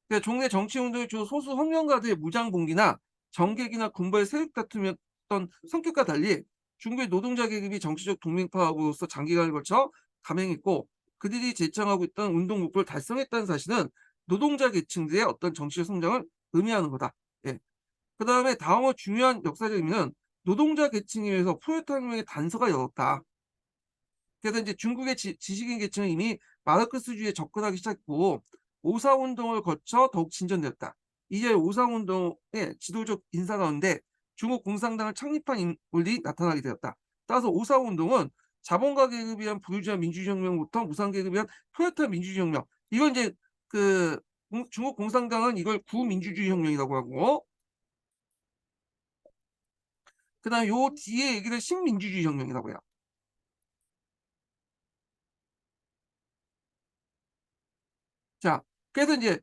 그러니까 종래 정치운동의 주 소수 혁명가들의 무장봉기나 정객이나 군부의 세력 다툼이었던 성격과 달리, 중국의 노동자 계급이 정치적 동맹파업으로서 장기간을 거쳐 감행했고, 그들이 제창하고 있던 운동 목표를 달성했다는 사실은 노동자 계층들의 어떤 정치적 성장을 의미하는 거다. 예. 그다음에 다음의 중요한 역사적 의미는 노동자 계층에 의해서 프롤레타리아 혁명의 단서가 열었다. 그래서 이제 중국의 지식인 계층은 이미 마르크스주의에 접근하기 시작했고, 오사운동을 거쳐 더욱 진전되었다. 이제 오사운동의 지도적 인사 가운데 중국 공산당을 창립한 인물이 나타나게 되었다. 따라서 오사운동은 자본가 계급에 의한 부유주의 민주주의 혁명부터 무산계급에 의한 프롤레타리아 민주주의 혁명. 이건 이제 그 중국 공산당은 이걸 구민주주의 혁명이라고 하고, 그다음에 요 뒤에 얘기를 신민주주의 혁명이라고 해요. 자, 그래서 이제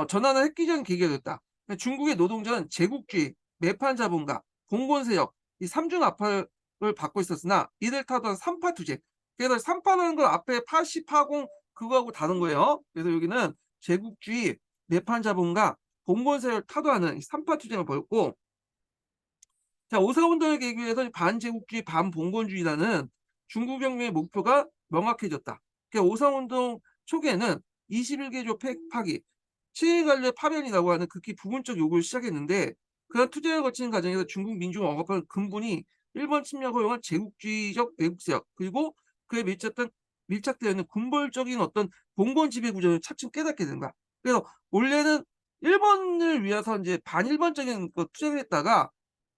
전환을 획기적인 계기가 됐다. 그러니까 중국의 노동자는 제국주의, 매판 자본가, 공권 세력 이 삼중 압박을 받고 있었으나 이를 타도한 삼파 투쟁. 그래서 삼파라는 건 앞에 파시, 파공 그거하고 다른 거예요. 그래서 여기는 제국주의, 매판 자본가, 공권 세력을 타도하는 이 삼파 투쟁을 벌였고, 자, 오사운동을 계기로 해서 반제국주의, 반봉건주의라는 중국 혁명의 목표가 명확해졌다. 그러니까 오사운동 초기에는 21개조 파기, 시위 관련 파변이라고 하는 극히 부분적 요구를 시작했는데, 그런 투쟁을 거치는 과정에서 중국 민중을 억압하는 근본이 일본 침략을 허용한 제국주의적 외국 세력, 그리고 그에 밀착되어 있는 군벌적인 어떤 봉건 지배 구조를 차츰 깨닫게 된 거야. 그래서 원래는 일본을 위해서 이제 반일본적인 투쟁을 했다가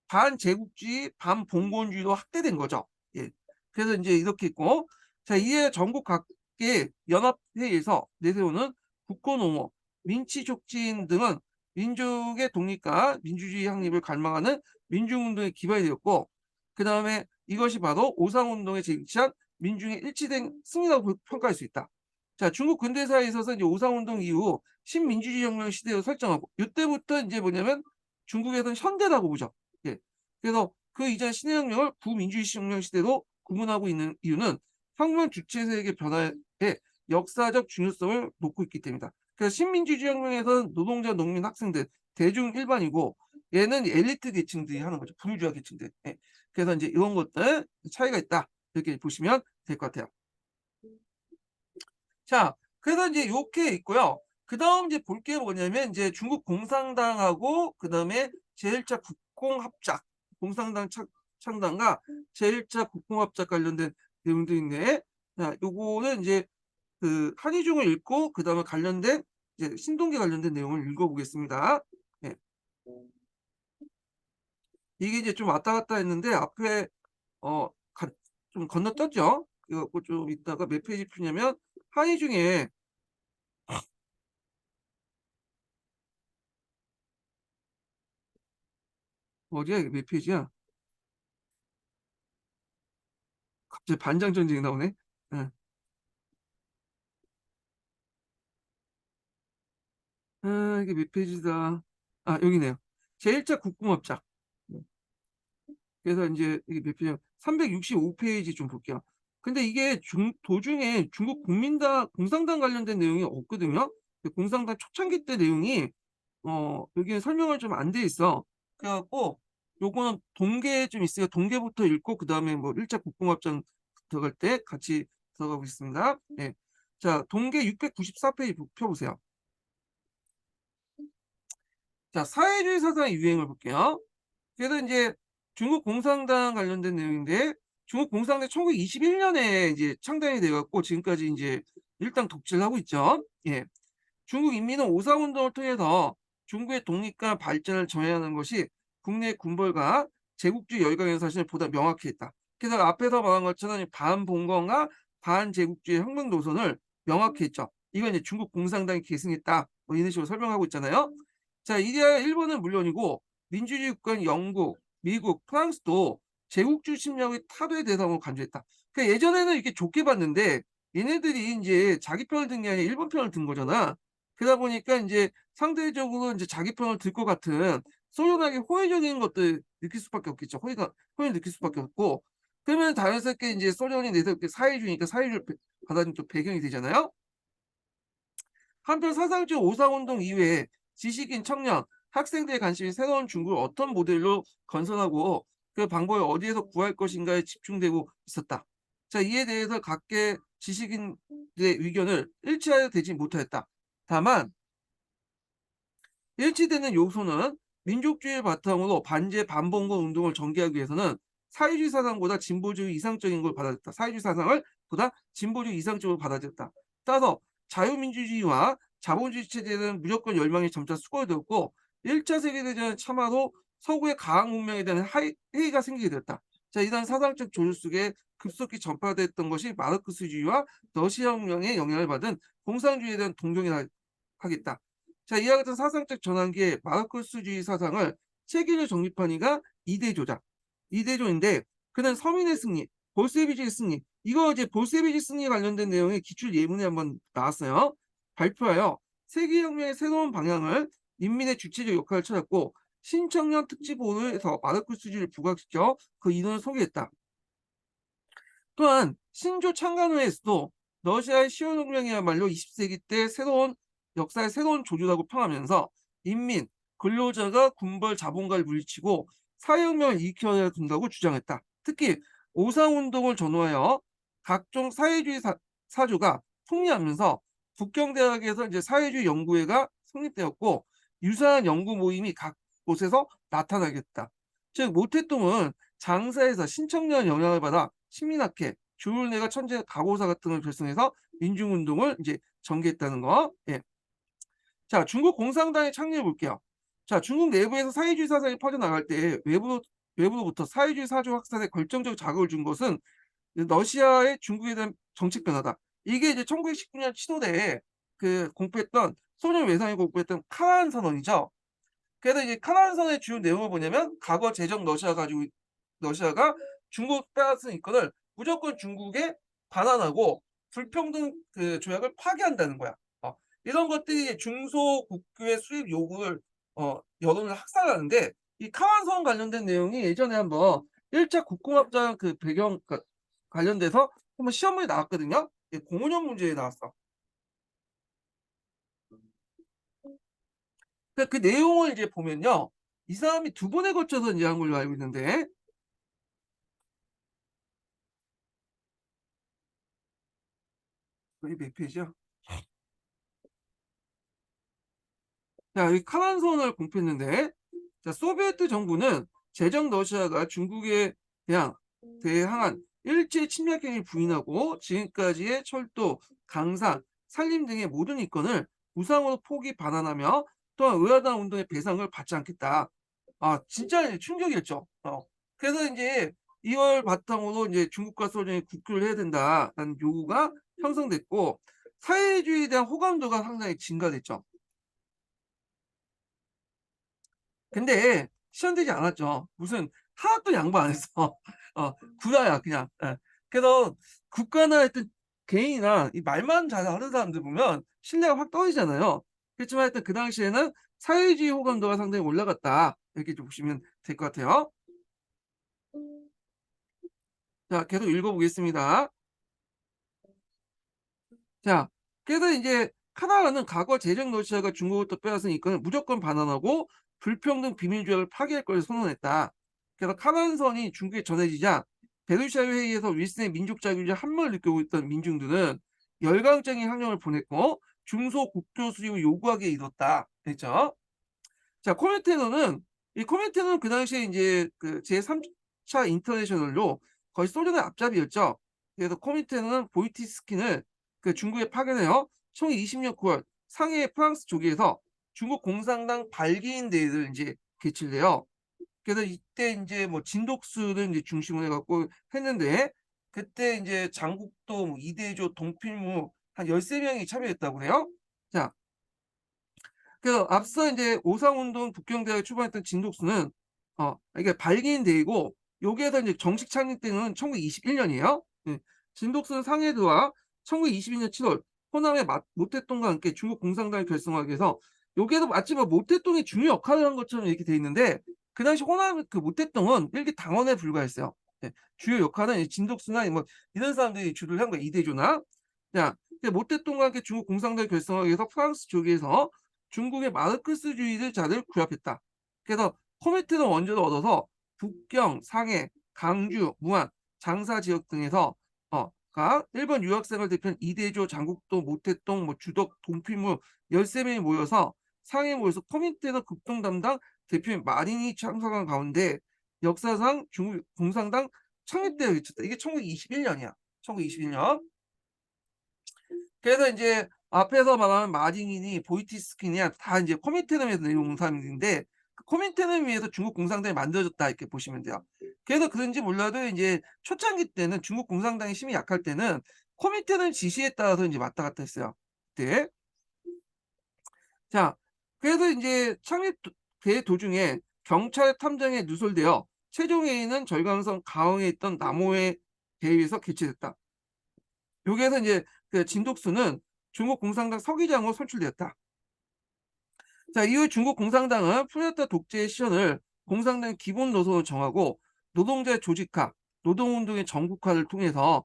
반제국주의, 반봉건주의로 확대된 거죠. 예. 그래서 이제 이렇게 있고, 자, 이에 전국 각계 연합회의에서 내세우는 국고농업, 민치촉진 등은 민족의 독립과 민주주의 확립을 갈망하는 민중운동의 기반이 되었고, 그 다음에 이것이 바로 오상운동에 쟁취한 민중의 일치된 승리라고 평가할 수 있다. 자, 중국 근대사에 있어서 이제 오상운동 이후 신민주주의 혁명 시대로 설정하고, 이때부터 이제 뭐냐면 중국에서는 현대라고 보죠. 예. 그래서 그 이전 신해혁명을 구민주주의 혁명 시대로 구분하고 있는 이유는 혁명 주체 세력의 변화에 역사적 중요성을 놓고 있기 때문이다. 그래서 신민주주의 혁명에서는 노동자, 농민, 학생들, 대중 일반이고, 얘는 엘리트 계층들이 하는 거죠. 부유주의 계층들. 예. 그래서 이제 이런 것들 차이가 있다. 이렇게 보시면 될 것 같아요. 자, 그래서 이제 요렇게 있고요. 그다음 이제 볼 게 뭐냐면 이제 중국 공산당하고 그다음에 제1차 국공합작, 공산당 창당과 제1차 국공합작 관련된 내용도 있네. 자, 요거는 이제 그 한의중을 읽고 그다음에 관련된 이제 신동기 관련된 내용을 읽어보겠습니다. 네. 이게 이제 좀 왔다 갔다 했는데 앞에 어 좀 건너뛰었죠. 그래 갖고 좀 있다가 몇 페이지 푸냐면 항의 중에 어디야 이게 몇 페이지야? 갑자기 반장 전쟁이 나오네. 예. 아 이게 몇 페이지다. 아 여기네요. 제1차 국궁합작. 그래서 인제 이게 몇 페이지야 365 페이지 좀 볼게요. 근데 이게 도중에 중국 국민당 공산당 관련된 내용이 없거든요. 그 공산당 초창기 때 내용이 여기에 설명을 좀 안 돼 있어. 그래 갖고 요거는 동계 좀 있으니까 동계부터 읽고 그다음에 뭐 1차 국궁합장 들어갈 때 같이 들어가 보겠습니다. 네. 자 동계 694 페이지 펴 보세요. 자 사회주의 사상의 유행을 볼게요. 그래서 인제 중국 공산당 관련된 내용인데 중국 공산당이 1921 년에 이제 창단이 돼 갖고 지금까지 인제 일당 독재를 하고 있죠. 예. 중국 인민은 오사운동을 통해서 중국의 독립과 발전을 정의하는 것이 국내 군벌과 제국주의 열강의 사실을 보다 명확히 했다. 그래서 앞에서 말한 것처럼 이 반봉건과 반제국주의 혁명 노선을 명확히 했죠. 이건 이제 중국 공산당이 계승했다. 뭐 이런 식으로 설명하고 있잖아요. 자, 이데아 일본은 물론이고 민주주의 국가인 영국, 미국, 프랑스도 제국주의 침략의 타도의 대상으로 간주했다. 그러니까 예전에는 이렇게 좋게 봤는데 얘네들이 인제 자기 편을 든 게 아니라 일본 편을 든 거잖아. 그러다 보니까 인제 상대적으로 인제 자기 편을 들 것 같은 소련에게 호의적인 것들 느낄 수밖에 없겠죠. 호의를 느낄 수밖에 없고 그러면 자연스럽게 인제 소련이 내세울 게 사회주의니까 사회주의를 받아들이는 또 배경이 되잖아요. 한편 사상적 오상운동 이외에 지식인, 청년, 학생들의 관심이 새로운 중국을 어떤 모델로 건설하고 그 방법을 어디에서 구할 것인가에 집중되고 있었다. 자, 이에 대해서 각계 지식인들의 의견을 일치하지 못하였다. 다만 일치되는 요소는 민족주의를 바탕으로 반제 반봉건 운동을 전개하기 위해서는 사회주의 사상보다 진보주의 이상적인 걸 받아들였다. 사회주의 사상을 보다 진보주의 이상적으로 받아들였다. 따라서 자유민주주의와 자본주의 체제는 무조건 멸망이 점차 수거되었고 1차 세계대전 참화로 서구의 강한 문명에 대한 회의가 생기게 되었다. 자, 이런 사상적 조류 속에 급속히 전파됐던 것이 마르크스주의와 러시아혁명의 영향을 받은 공산주의에 대한 동경이라 하겠다. 자, 이와 같은 사상적 전환기에 마르크스주의 사상을 체계를 정립한 이가 이대조다. 이대조인데 그는 서민의 승리, 볼세비주의 승리, 이거 이제 볼세비주의 승리에 관련된 내용의 기출 예문에 한번 나왔어요. 발표하여 세계혁명의 새로운 방향을 인민의 주체적 역할을 찾았고 신청년 특집으로해서 마르크스주의를 부각시켜 그 이론을 소개했다. 또한 신조 창간호에서도 러시아의 시온혁명이야말로 20세기 때 새로운 역사의 새로운 조류라고 평하면서 인민, 근로자가 군벌 자본가를 물리치고 사회혁명을 일으켜야 된다고 주장했다. 특히 오상운동을 전후하여 각종 사회주의 사조가 풍리하면서 북경대학에서 이제 사회주의 연구회가 성립되었고 유사한 연구 모임이 각 곳에서 나타나겠다. 즉 모태똥은 장사에서 신청년 영향을 받아 신민학회, 조율내가 천재 가고사 같은 걸 결성해서 민중운동을 이제 전개했다는 거. 예. 자, 중국 공산당의 창립을 볼게요. 자, 중국 내부에서 사회주의 사상이 퍼져나갈 때 외부로부터 사회주의 사조 확산에 결정적 자극을 준 것은 러시아의 중국에 대한 정책 변화다. 이게 이제 1919년 친오대에 그 공포했던 소련 외상이 공포했던 카란 선언이죠. 그래서 이제 카란 선언의 주요 내용을 보냐면 과거 제정 러시아가 중국 빼앗은 이권을 무조건 중국에 반환하고 불평등 그 조약을 파기한다는 거야. 이런 것들이 중소국교의 수입 요구를 여론을 학살하는데 이 카완성 관련된 내용이 예전에 한번 1차 국공합장 그 배경 관련돼서 한번 시험문에 나왔거든요. 05년 문제에 나왔어. 그 내용을 이제 보면요. 이 사람이 두 번에 걸쳐서 이제 한 걸로 알고 있는데 이게 몇 페이지야? 자, 여기 카란선을 공표했는데 자, 소비에트 정부는 제정 러시아가 중국에 대항한 일제 침략 행위를 부인하고 지금까지의 철도, 강산, 산림 등의 모든 이권을 무상으로 포기 반환하며 또한 의아당 운동의 배상을 받지 않겠다. 진짜 충격이었죠. 그래서 이제 이걸 바탕으로 이제 중국과 소련이 국교를 해야 된다라는 요구가 형성됐고 사회주의에 대한 호감도가 상당히 증가됐죠. 근데 실현되지 않았죠. 무슨 하나도 양보 안 했어. 구라야 그냥. 예. 그래서 국가나 하여튼 개인이나 이 말만 잘하는 사람들 보면 신뢰가 확 떨어지잖아요. 그렇지만 하여튼 그 당시에는 사회주의 호감도가 상당히 올라갔다. 이렇게 좀 보시면 될 것 같아요. 자, 계속 읽어 보겠습니다. 자, 그래서 이제 카나안은 과거 제적 러시아가 중국부터 빼앗은 이권을 무조건 반환하고 불평등 비밀조약을 파기할 것을 선언했다. 그래서 카나안선이 중국에 전해지자 베르사유 회의에서 윌슨의 민족 자유주의 한물 느끼고 있던 민중들은 열광적인 항명을 보냈고 중소 국교 수립을 요구하기에 이뤘다. 됐죠? 자, 코멘테너는 이 코멘테너는 그 당시에 이제 그 제3차 인터내셔널로 거의 소련의 앞잡이였죠. 그래서 코멘테너는 보이티스킨을 그 중국에 파견해요. 1920년 9월 상해 프랑스 조기에서 중국 공산당 발기인 대회를 이제 개최를 해요. 그래서 이때 이제 뭐 진독수를 이제 중심으로 해갖고 했는데 그때 이제 장국도 뭐 이대조 동필무 한 13명이 참여했다고 그래요. 자, 그래서 앞서 이제 오상운동 북경대학에 출범했던 진독수는 이게 발기인 대회고 여기에서 이제 정식 창립 때는 1921년이에요. 예. 진독수는 상해도와 1922년 7월 호남의 모택동과 함께 중국 공산당을 결성하기 위해서 여기에도 마치 뭐 모택동이 중요 역할을 한 것처럼 이렇게 돼 있는데 그 당시 호남 그 모택동은 일개 당원에 불과했어요. 예. 주요 역할은 진독수나 뭐 이런 사람들이 주를 한 거예요. 이대조나. 자, 모택동과 함께 중국 공산당을 결성하기 위해서 프랑스 쪽에서 중국의 마르크스주의를 자를 구합했다. 그래서 코메트는 원조를 얻어서 북경, 상해, 강주, 무안, 장사 지역 등에서 일본 유학생을 대표한 이대조, 장국도, 모택동, 뭐 주덕, 동필무 13명이 모여서 상해에 모여서 코민테너 극동 담당 대표인 마린이 참석한 가운데 역사상 중국 공산당 창립대회에 그쳤다. 이게 1921년이야. 1921년. 그래서 이제 앞에서 말하는 마징이니 보이티스킨이 다 이제 코민테름에서 내려온 사람들인데 그 코민테름에 의해서 중국 공산당이 만들어졌다 이렇게 보시면 돼요. 그래서 그런지 몰라도 이제 초창기 때는 중국 공산당의 힘이 약할 때는 코민테름 지시에 따라서 이제 왔다 갔다 했어요. 그때. 자, 그래서 이제 창립 대 도중에 경찰 탐정에 누설되어 최종 회의는 절강성 가흥에 있던 남호회 대회에서 개최됐다. 여기에서 이제 그 진독수는 중국 공산당 서기장으로 선출되었다. 자, 이후 중국 공산당은 프레타 독재의 시현을 공산당 기본 노선으로 정하고 노동자의 조직화, 노동운동의 전국화를 통해서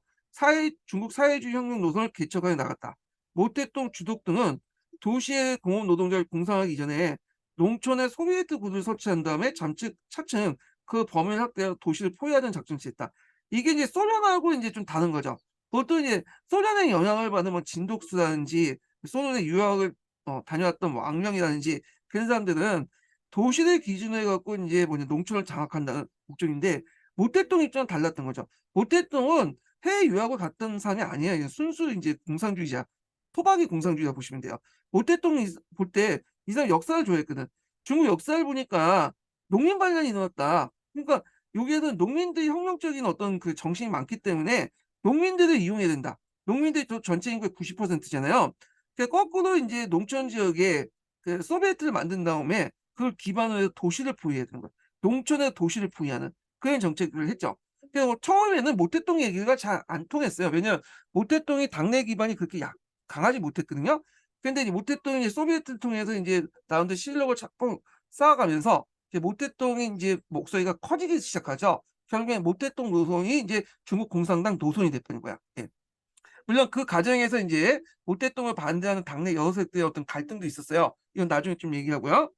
중국 사회주의 혁명 노선을 개척하여 나갔다. 모택동, 주독 등은 도시의 공업 노동자를 공상하기 이전에 농촌에 소비에트 구를 설치한 다음에 차츰 그 범위를 확대하여 도시를 포위하는 작전을 취했다. 이게 이제 소련하고 이제 좀 다른 거죠. 보통 이제 소련의 영향을 받은 뭐 진독수라든지 소련의 유학을 다녀왔던 뭐 악령이라든지 그런 사람들은 도시를 기준으로 해갖고 이제 뭐냐 농촌을 장악한다는 목적인데 모택동 입장은 달랐던 거죠. 모택동은 해외 유학을 갔던 사람이 아니에요. 그냥 순수 이제 공산주의자, 토박이 공산주의자 보시면 돼요. 모택동이 볼 때 이 사람 역사를 좋아했거든. 중국 역사를 보니까 농민 반란이 일어났다. 그러니까 여기에는 농민들이 혁명적인 어떤 그 정신이 많기 때문에 농민들을 이용해야 된다. 농민들이 또 전체 인구의 90%잖아요. 거꾸로 이제 농촌 지역에 그 소비에트를 만든 다음에 그걸 기반으로 해서 도시를 포위해야 되는 거예요. 농촌에 도시를 포위하는 그런 정책을 했죠. 그래서 처음에는 모택동 얘기가 잘 안 통했어요. 왜냐하면 모택동이 당내 기반이 그렇게 강하지 못했거든요. 근데 이제 모택동이 소비에트를 통해서 이제 나름대로 실력을 자꾸 쌓아가면서 이제 모택동이 이제 목소리가 커지기 시작하죠. 결국엔 모택동 노선이 이제 중국 공산당 노선이 돼버린 거야. 예. 물론 그 과정에서 이제 모택동을 반대하는 당내 여세대의 어떤 갈등도 있었어요. 이건 나중에 좀 얘기하고요.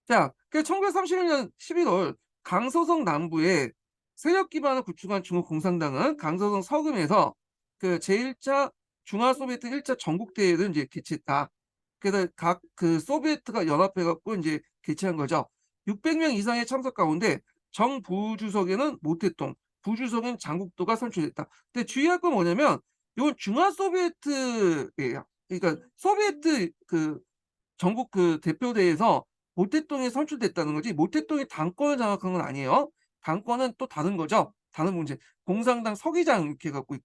자, 그 1931년 11월 강서성 남부에 세력 기반을 구축한 중국 공산당은 강서성 서금에서 그 제1차 중화소비에트 1차 전국대회를 이제 개최했다. 그래서 각 그 소비에트가 연합해갖고 이제 개최한 거죠. 600명 이상의 참석 가운데 정부주석에는 모택동, 부주석엔 장국도가 선출됐다. 근데 주의할 건 뭐냐면 이건 중화소비에트예요. 그러니까 소비에트 그 전국 그 대표대회에서 모택동이 선출됐다는 거지 모택동이 당권을 장악한 건 아니에요. 당권은 또 다른 거죠. 다른 문제. 공산당 서기장 이렇게 갖고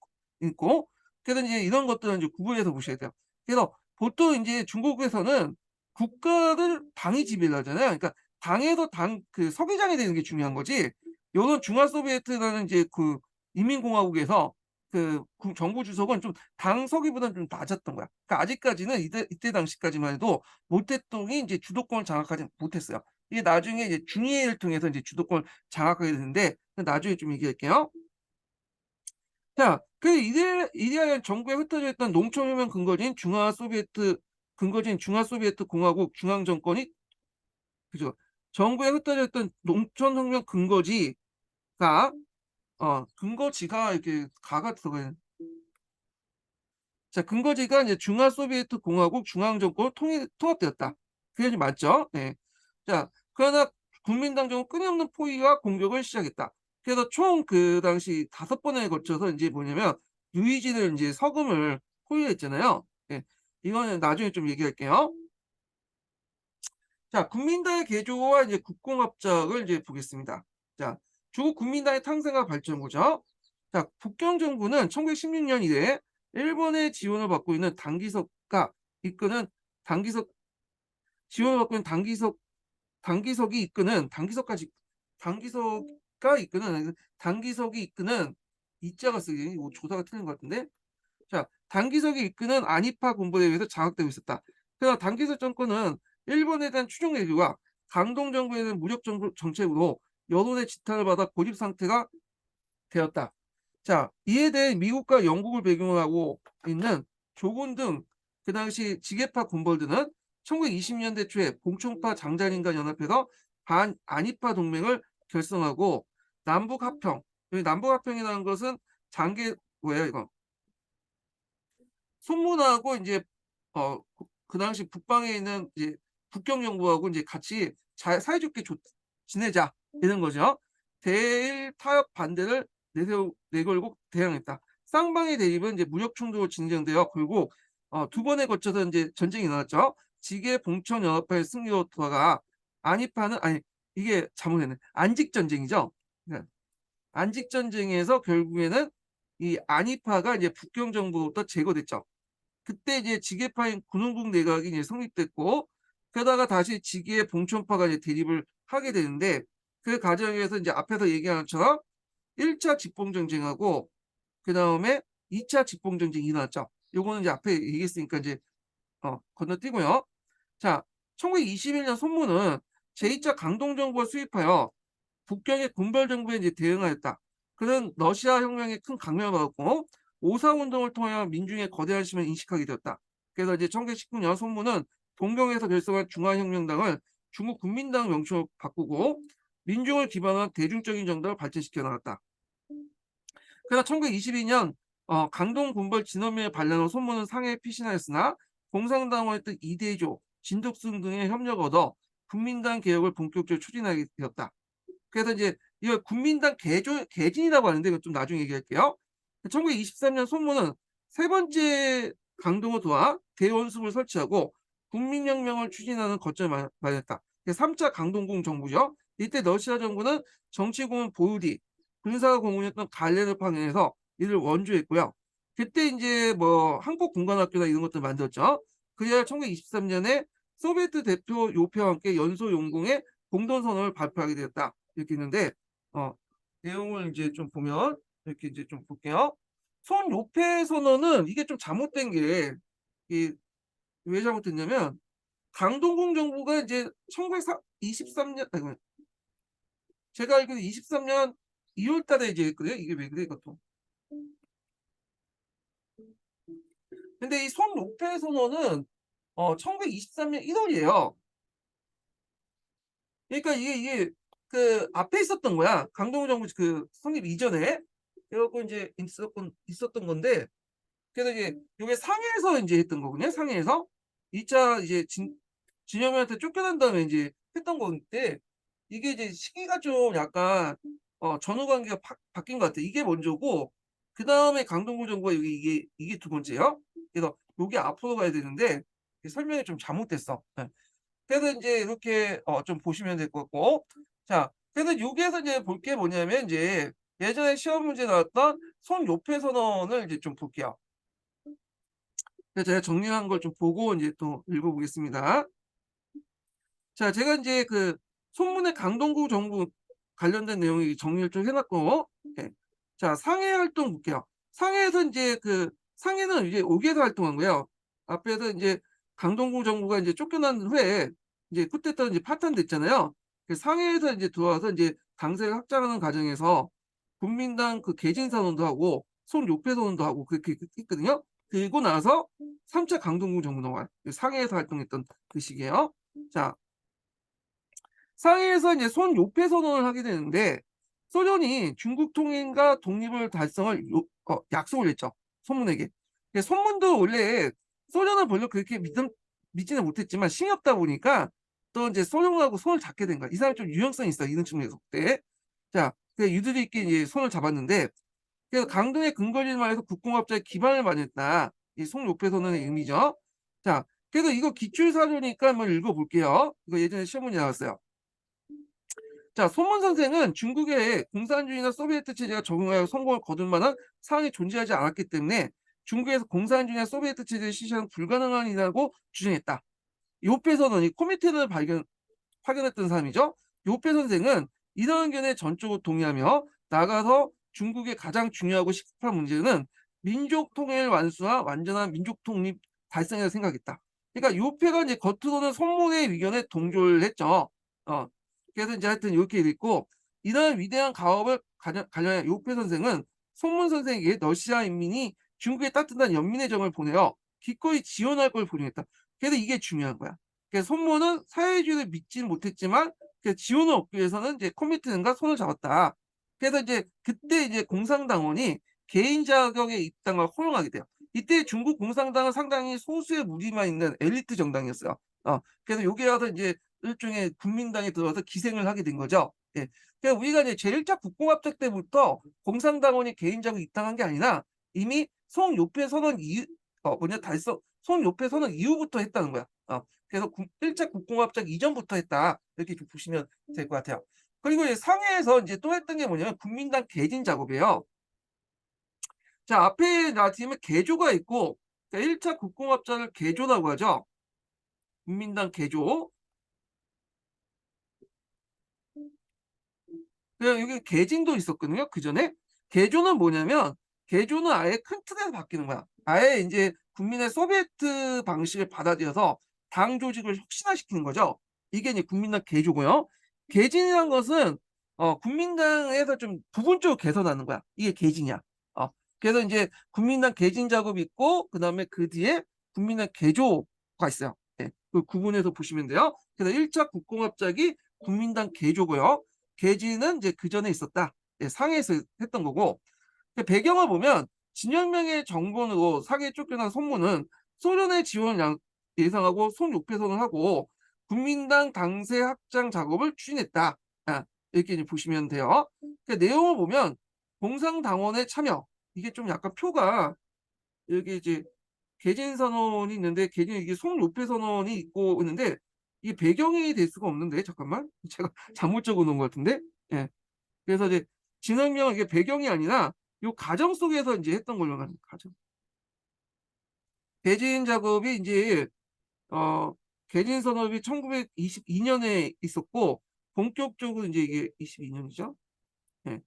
있고 그래서 이제 이런 것들은 이제 구분해서 보셔야 돼요. 그래서 보통 인제 중국에서는 국가를 당이 지배를 하잖아요. 그러니까 당에서 당 그 서기장이 되는 게 중요한 거지 요런 중화소비에트라는 이제 그 인민공화국에서 그 정부 주석은 좀 당 서기보다는 좀 낮았던 거야. 그러니까 아직까지는 이때 당시까지만 해도 모택동이 인제 주도권을 장악하지 못했어요. 이게 나중에 이제 중의회를 통해서 인제 주도권을 장악하게 되는데 나중에 좀 얘기할게요. 자, 그 이데아리안 정부에 흩어져 있던 농촌혁명 근거지인 중화소비에트 공화국 중앙정권이 그죠. 정부에 흩어져 있던 농촌혁명 근거지가 이렇게 가가 들어가요. 자, 근거지가 이제 중화소비에트 공화국 중앙정권으로 통합되었다. 그게 이제 맞죠? 네. 자, 그러나 국민당 정은 끊임없는 포위와 공격을 시작했다. 그래서 총 그 당시 5번에 걸쳐서 인제 뭐냐면 유이진을 인제 서금을 포위했잖아요. 예. 이거는 나중에 좀 얘기할게요. 자, 국민당의 개조와 이제 국공합작을 이제 보겠습니다. 자, 조국 국민당의 탄생과 발전 보죠. 자, 북경정부는 1916년 이래 일본의 지원을 받고 있는 당기석가 이끄는 당기석 지원을 받고 있는 당기석이 이끄는 당기석까지 당기석가 이끄는 당기석이 이끄는 이자가 쓰기 이거 조사가 틀린 것 같은데. 자, 당기석이 이끄는 안이파 군부에 의해서 장악되고 있었다. 그러나 당기석 정권은 일본에 대한 추종 외교와 강동 정부에 대한 무력 정책으로 여론의 지탄을 받아 고립 상태가 되었다. 자, 이에 대해 미국과 영국을 배경으로 하고 있는 조군 등 그 당시 지게파 군벌들은 1920년대 초에 봉총파 장자린과 연합해서 반안이파 동맹을 결성하고 남북합평, 여기 남북합평이라는 것은 뭐예요 이거? 손문하고 인제 그 당시 북방에 있는 이제 북경 정부하고 인제 같이 잘 사이좋게 지내자 이런 거죠. 대일 타협 반대를 내걸고 대항했다. 쌍방의 대립은 이제 무력 충돌로 진정되어 결국 2번에 걸쳐서 인제 전쟁이 일어났죠. 지계 봉천 연합회의 승리로 돌아가 안이파는 아니 이게 잘못했네. 안직 전쟁이죠. 네. 안직 전쟁에서 결국에는 이 안이파가 이제 북경 정부로부터 제거됐죠. 그때 이제 지게파인 군웅국 내각이 이제 성립됐고 그러다가 다시 지기의 봉천파가 이제 대립을 하게 되는데 그 과정에서 이제 앞에서 얘기한 것처럼 1차 집봉전쟁하고 그다음에 2차 집봉전쟁이 일어났죠. 요거는 이제 앞에 얘기했으니까 이제 건너뛰고요. 자, 1921년 손문은 제2차 강동정부가 수립하여 북경의 군벌 정부에 이제 대응하였다. 그는 러시아 혁명에 큰 감명을 받았고 5.4 운동을 통하여 민중의 거대한 힘을 인식하게 되었다. 그래서 이제 1919년 손문은 동경에서 결성한 중화혁명당을 중국 국민당 명칭으로 바꾸고 민중을 기반한 대중적인 정당을 발전시켜 나갔다. 그러나 1922년 강동 군벌 진원명에 반란으로 손문은 상해에 피신하였으나 공산당원했던 이대조, 진덕순 등의 협력을 얻어 국민당 개혁을 본격적으로 추진하게 되었다. 그래서 이제 이걸 국민당 개진이라고 하는데 이건 좀 나중에 얘기할게요. 1923년 손문은 세 번째 강동을 도와 대원수를 설치하고 국민혁명을 추진하는 거점을 마련했다. 3차 강동궁 정부죠. 이때 러시아 정부는 정치고문 보유디, 군사가 공군이었던 갈레를 파견해서 이를 원조했고요. 그때 이제 뭐 한국군관학교나 이런 것들 만들었죠. 그리고 1923년에 소비에트 대표 요표와 함께 연소 용궁의 공동선언을 발표하게 되었다. 이렇게 있는데 어, 내용을 이제 좀 보면 이렇게 이제 좀 볼게요. 손요패 선언은 이게 좀 잘못된 게 이게 왜 잘못됐냐면 강동궁 정부가 이제 1923년 아이고 제가 알기로 23년 2월 달에 이제 했거든요. 이게 왜 그래 이것도. 근데 이 손요패 선언은 1923년 1월이에요. 그러니까 이게 그 앞에 있었던 거야. 강동구 정부 그 성립 이전에. 그래 갖고 인제 있었던 건데 그래서 이제 요게 상해에서 인제 했던 거거든요, 상해에서. 2차 이제 진여명한테 쫓겨난 다음에 인제 했던 건데 이게 이제 시기가 좀 약간 전후 관계가 바뀐 것 같아요. 이게 먼저고 그다음에 강동구 정부가 이게 두 번째요. 그래서 요게 앞으로 가야 되는데 이게 설명이 좀 잘못됐어. 예. 그래서 이제 이렇게 좀 보시면 될 것 같고. 자, 그래서 여기에서 이제 볼 게 뭐냐면 이제 예전에 시험 문제 나왔던 손요패 선언을 이제 좀 볼게요. 그래서 제가 정리한 걸 좀 보고 이제 또 읽어 보겠습니다. 자, 제가 이제 그 손문의 강동구 정부 관련된 내용이 정리를 좀 해 놨고, 예. 자, 상해 활동 볼게요. 상해에서 인제 그 상해는 이제 5 개에서 활동한 거예요. 앞에서 인제 강동구 정부가 인제 쫓겨난 후에 이제 쿠데타로 이제 파탄됐잖아요. 그 상해에서 인제 들어와서 인제 당세를 확장하는 과정에서 국민당 그 개진 선언도 하고 손요패 선언도 하고 그렇게 했거든요. 그리고 나서 3차 강동구 정부 넘어가요. 그 상해에서 활동했던 그 시기에요. 자, 상해에서 이제 손요패 선언을 하게 되는데, 소련이 중국 통일과 독립을 달성을 약속을 했죠, 손문에게. 손문도 원래 소련을 별로 그렇게 믿지는 못했지만 힘이 없다 보니까 또 이제 소련하고 손을 잡게 된 거야. 이 사람이 좀 유연성이 있어, 이런 측면에서 볼 때. 자, 유두리 있게 이제 손을 잡았는데, 그래서 강등의 근거리를 말해서 국공합작의 기반을 마련했다. 이 손요패 선언의 의미죠. 자, 그래서 이거 기출 사료니까 한번 읽어 볼게요. 이거 예전에 시험 문제 나왔어요. 자, 손문 선생은 중국의 공산주의나 소비에트 체제가 적응하여 성공을 거둘 만한 상황이 존재하지 않았기 때문에 중국에서 공산주의나 소비에트 체제를 실시하는 불가능한 일이라고 주장했다. 요페 선언이 코미테를 파견했던 사람이죠. 요페 선생은 이런 의견에 전적으로 동의하며 나아가서 중국의 가장 중요하고 시급한 문제는 민족 통일 완수와 완전한 민족 독립 달성이라고 생각했다. 그러니까 요페가 이제 겉으로는 손문의 의견에 동조를 했죠. 어, 그래서 이제 하여튼 이렇게 돼 있고, 이러한 위대한 가업을 관련해 요페 선생은 손문 선생에게 러시아 인민이 중국의 따뜻한 연민의 정을 보내어 기꺼이 지원할 걸 보냈다. 그래서 이게 중요한 거야. 그래서 손문은 사회주의를 믿지는 못했지만 그 지원을 얻기 위해서는 이제 커미트는가 손을 잡았다. 그래서 이제 그때 이제 공산당원이 개인 자격의 입당을 허용하게 돼요. 이때 중국 공산당은 상당히 소수의 무리만 있는 엘리트 정당이었어요. 그래서 여기 와서 이제 일종의 국민당에 들어와서 기생을 하게 된 거죠. 예. 그러니까 우리가 이제 제1차 국공합작 때부터 공산당원이 개인 자격 입당한 게 아니라 이미 송요패 선언 이후 달성 송요패 선언 이후부터 했다는 거야. 그래서 1차 국공합작 이전부터 했다. 이렇게 좀 보시면 될 것 같아요. 그리고 이제 상해에서 이제 또 했던 게 뭐냐면 국민당 개진 작업이에요. 자, 앞에 나왔지만 개조가 있고, 그러니까 1차 국공합작을 개조라고 하죠. 국민당 개조. 여기 개진도 있었거든요, 그전에. 개조는 뭐냐면 개조는 아예 큰 틀에서 바뀌는 거야. 아예 인제 국민의 소비에트 방식을 받아들여서 당 조직을 혁신화시키는 거죠. 이게 이제 국민당 개조고요. 개진이란 것은 국민당에서 좀 부분적으로 개선하는 거야. 이게 개진이야. 어 그래서 인제 국민당 개진 작업이 있고, 그다음에 그 뒤에 국민당 개조가 있어요. 예. 그 구분해서 보시면 돼요. 그래서 1차 국공합작이 국민당 개조고요. 개진은 이제 그전에 있었다. 예, 상해에서 했던 거고, 그 배경을 보면 진열명의 정본으로 사기에 쫓겨난 손문은 소련의 지원을 예상하고 손요패선을 하고 국민당 당세 확장 작업을 추진했다. 이렇게 이제 보시면 돼요. 그 내용을 보면 공산당원의 참여, 이게 좀 약간 표가 여기 이제 개진 선언이 있는데 개진 이게 손요패 선언이 있고 있는데 이게 배경이 될 수가 없는데, 잠깐만, 제가 잘못 적어 놓은 것 같은데. 예. 그래서 이제 진원명은 이게 배경이 아니라 요 과정 속에서 인제 했던 걸로 가는 과정. 개진 작업이 인제 어 개진 산업이 1922 년에 있었고, 본격적으로 인제 이게 22 년이죠. 예.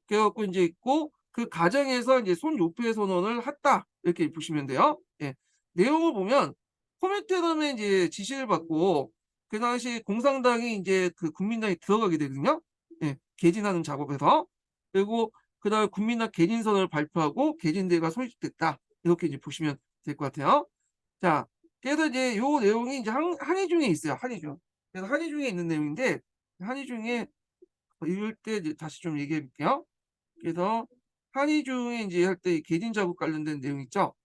그래 갖고 인제 있고, 그 과정에서 인제 손요패 선언을 했다. 이렇게 보시면 돼요. 예. 내용을 보면 코민테른의 인제 지시를 받고 그 당시 공산당이 인제 그 국민당에 들어가게 되거든요. 예. 개진하는 작업에서. 그리고 그다음에 국민당 개진선언을 발표하고 개진대회가 소집됐다. 이렇게 이제 보시면 될 것 같아요. 자, 그래서 이제 요 내용이 이제 한의중에 있어요, 한의중. 그래서 한의중에 있는 내용인데, 한의중에 읽을 때 이제 다시 좀 얘기해 볼게요. 그래서 한의중에 인제 할 때 개진 작업 관련된 내용 있죠.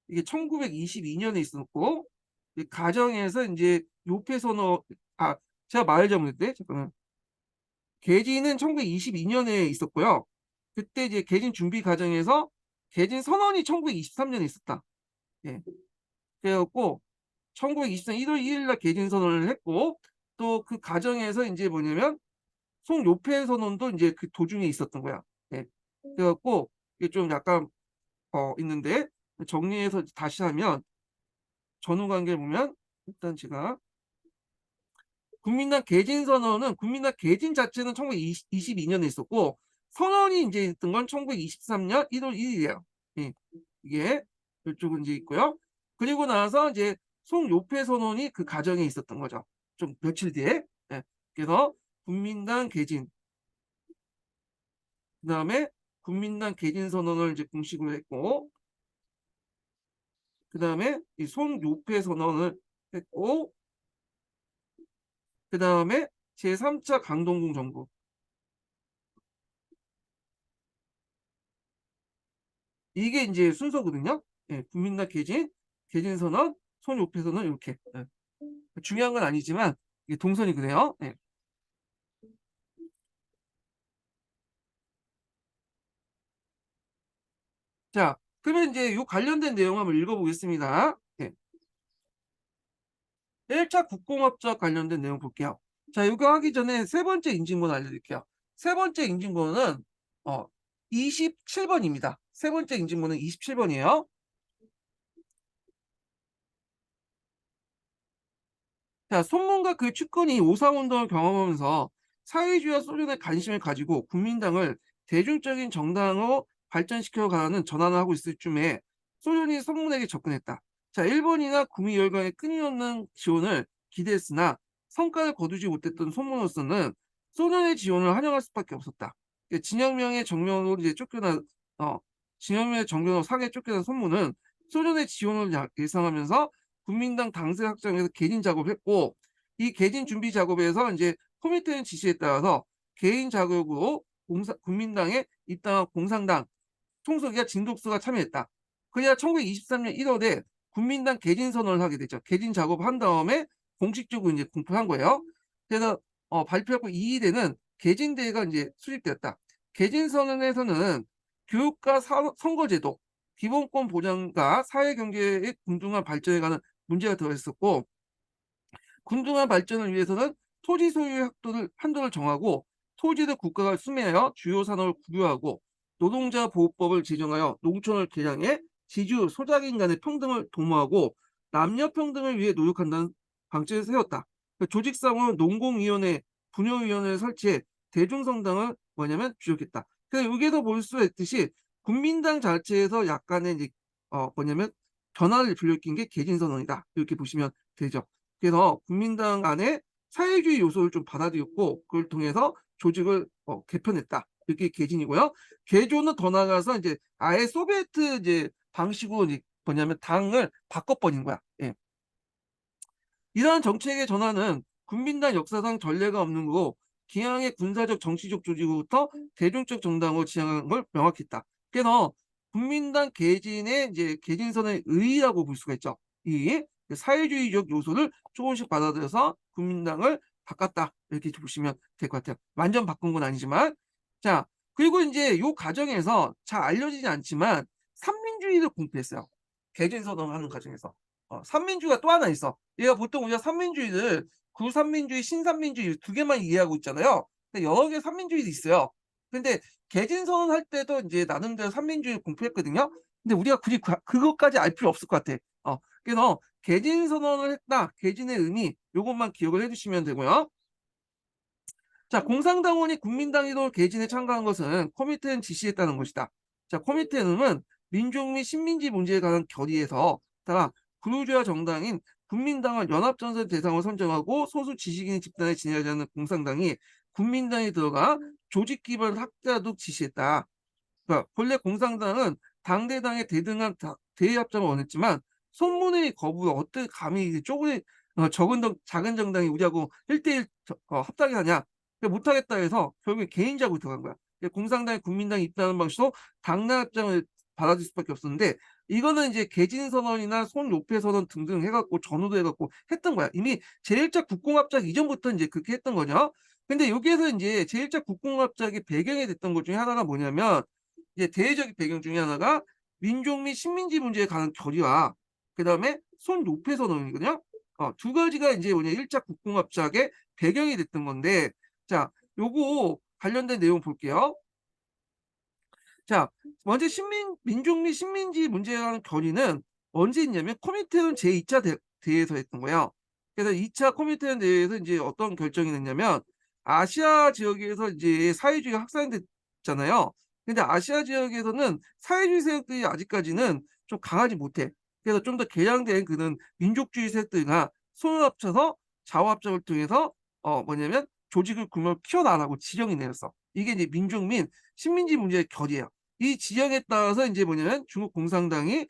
이게 1922 년에 있었고, 이 가정에서 인제 요패 선언, 제가 말을 잘못했네. 잠깐만. 개진은 1922 년에 있었고요. 그때 이제 개진 준비 과정에서 개진 선언이 1923 년에 있었다. 예. 그래 갖고 1924년 1월 1일 날 개진 선언을 했고 또 그 과정에서 인제 뭐냐면 송요패 선언도 인제 그 도중에 있었던 거야. 예. 그래 갖고 이게 좀 약간 있는데 정리해서 다시 하면 전후 관계를 보면 일단 제가 국민당 개진 선언은 국민당 개진 자체는 1922 년에 있었고 선언이 인제 있던 건 1923년 1월 1 일이에요. 예. 이게 요쪽은 인제 있고요. 그리고 나서 이제 송요패 선언이 그 과정에 있었던 거죠. 좀 며칠 뒤에. 예. 그래서 국민당 개진 그다음에 국민당 개진 선언을 이제 공식으로 했고 그다음에 이 송요패 선언을 했고 그다음에 제3 차 강동궁 정부. 이게 인제 순서거든요. 예. 국민당 개진, 개진 선언, 송요패 선언 요렇게. 예. 중요한 건 아니지만 이게 동선이 그래요. 예. 자 그러면 인제 요 관련된 내용 한번 읽어 보겠습니다. 예. 1차 국공합작 관련된 내용 볼게요. 자 요거 하기 전에 세 번째 인증번호 알려드릴게요. 세 번째 인증번호는 어 27 번입니다. 세 번째 인증번호는 27 번이에요. 자 손문과 그의 측근이 오사운동을 경험하면서 사회주의와 소련에 관심을 가지고 국민당을 대중적인 정당으로 발전시켜 가는 전환을 하고 있을 쯤에 소련이 손문에게 접근했다. 자 일본이나 구미 열강의 끊임없는 지원을 기대했으나 성과를 거두지 못했던 손문으로서는 소련의 지원을 환영할 수밖에 없었다. 진영명의 정면으로 이제 쫓겨난 어 진영명의 정면으로 상해 쫓겨난 손문은 소련의 지원을 예상하면서 국민당 당세 확장에서 개진 작업을 했고 이 개진 준비 작업에서 인제 코미테의 지시에 따라서 개인 자격으로 국민당에 입당한 공산당 총수기가 진독수가 참여했다. 그래야 1923년 1 월에 국민당 개진 선언을 하게 되죠. 개진 작업을 한 다음에 공식적으로 인제 공표한 거예요. 그래서 발표하고 2 일에는 개진대회가 인제 수립되었다. 개진 선언에서는 교육과 선거제도, 기본권 보장과 사회 경제의 균등한 발전에 관한 문제가 들어있었고 균등한 발전을 위해서는 토지 소유의 한도를 정하고 토지를 국가가 수매하여 주요 산업을 국유화하고 노동자 보호법을 제정하여 농촌을 개량해 지주, 소작인 간의 평등을 도모하고 남녀 평등을 위해 노력한다는 방침을 세웠다. 조직상으로 농공위원회, 분여위원회를 설치해 대중성당을 뭐냐면 주력했다. 그래서 여기에서 볼 수 있듯이 국민당 자체에서 약간의 이제 뭐냐면 변화를 불러일으킨 게 개진선언이다. 이렇게 보시면 되죠. 그래서 국민당 안에 사회주의 요소를 좀 받아들였고 그걸 통해서 조직을 개편했다. 이게 개진이고요. 개조는 더 나아가서 인제 아예 소비에트 이제 방식으로 이제 뭐냐면 당을 바꿔 버린 거야. 예. 이러한 정책의 전환은 국민당 역사상 전례가 없는 거고 기왕의 군사적 정치적 조직으로부터 대중적 정당으로 지향한 걸 명확히 했다. 그래서 국민당 개진의 이제 개진선의 의의라고 볼 수가 있죠. 이 사회주의적 요소를 조금씩 받아들여서 국민당을 바꿨다. 이렇게 보시면 될 것 같아요. 완전 바꾼 건 아니지만. 자 그리고 인제 요 과정에서 잘 알려지지 않지만 삼민주의를 공표했어요. 개진 선언을 하는 과정에서. 삼민주의가 또 하나 있어. 얘가 보통 우리가 삼민주의를 구삼민주의, 신삼민주의 두 개만 이해하고 있잖아요. 근데 여러 개의 삼민주의도 있어요. 근데 개진선언 할 때도 인제 나름대로 삼민주의를 공표했거든요. 근데 우리가 굳이 그것까지 알 필요 없을 것 같아. 그래서 개진선언을 했다. 개진의 의미 요것만 기억을 해 주시면 되고요. 자 공산당원이 국민당이도 개진에 참가한 것은 코미테는 지시했다는 것이다. 자 코미테는 민족 및 식민지 문제에 관한 결의에서 따라 구루주야 정당인 국민당을 연합전선 대상으로 선정하고 소수 지식인 집단에 진열하자는 공산당이 국민당에 들어가 조직 기반을 확대하도록 지시했다. 그러니까 본래 공산당은 당대당의 대등한 대의 합작을 원했지만 손문의 거부로 어떻게 감히 이제 적은 작은 정당이 우리하고 1대1 합당이 하냐. 못하겠다 해서 결국에 개인적으로 들어간 거야. 공산당이 국민당이 입당하는 방식으로 당내 합장을 받아들일 수밖에 없었는데 이거는 이제 개진선언이나 송요패 선언 등등 해 갖고 전후도 해 갖고 했던 거야. 이미 제1차 국공합작 이전부터 인제 그렇게 했던 거죠. 근데 여기에서 인제 제1차 국공합작의 배경이 됐던 것 중에 하나가 뭐냐면 이제 대외적인 배경 중에 하나가 민족 및 식민지 문제에 관한 결의와 그다음에 손 요패 선언이거든요. 두 가지가 이제 뭐냐 1차 국공합작의 배경이 됐던 건데 자 요거 관련된 내용 볼게요. 자 먼저 민족 및 식민지 문제에 관한 결의는 언제 있냐면 코민테른 제2차 대회에서 했던 거예요. 그래서 2차 코민테른 대회에서 이제 어떤 결정이 냈냐면 아시아 지역에서 이제 사회주의가 확산됐잖아요. 근데 아시아 지역에서는 사회주의 세력들이 아직까지는 좀 강하지 못해. 그래서 좀 더 개량된 그런 민족주의 세력들과 손을 합쳐서 좌우합작을 통해서 뭐냐면 조직을 규모를 키워나가라고 지령이 내렸어. 이게 이제 민족 및 식민지 문제의 결이에요. 이 지형에 따라서 이제 뭐냐면 중국 공산당이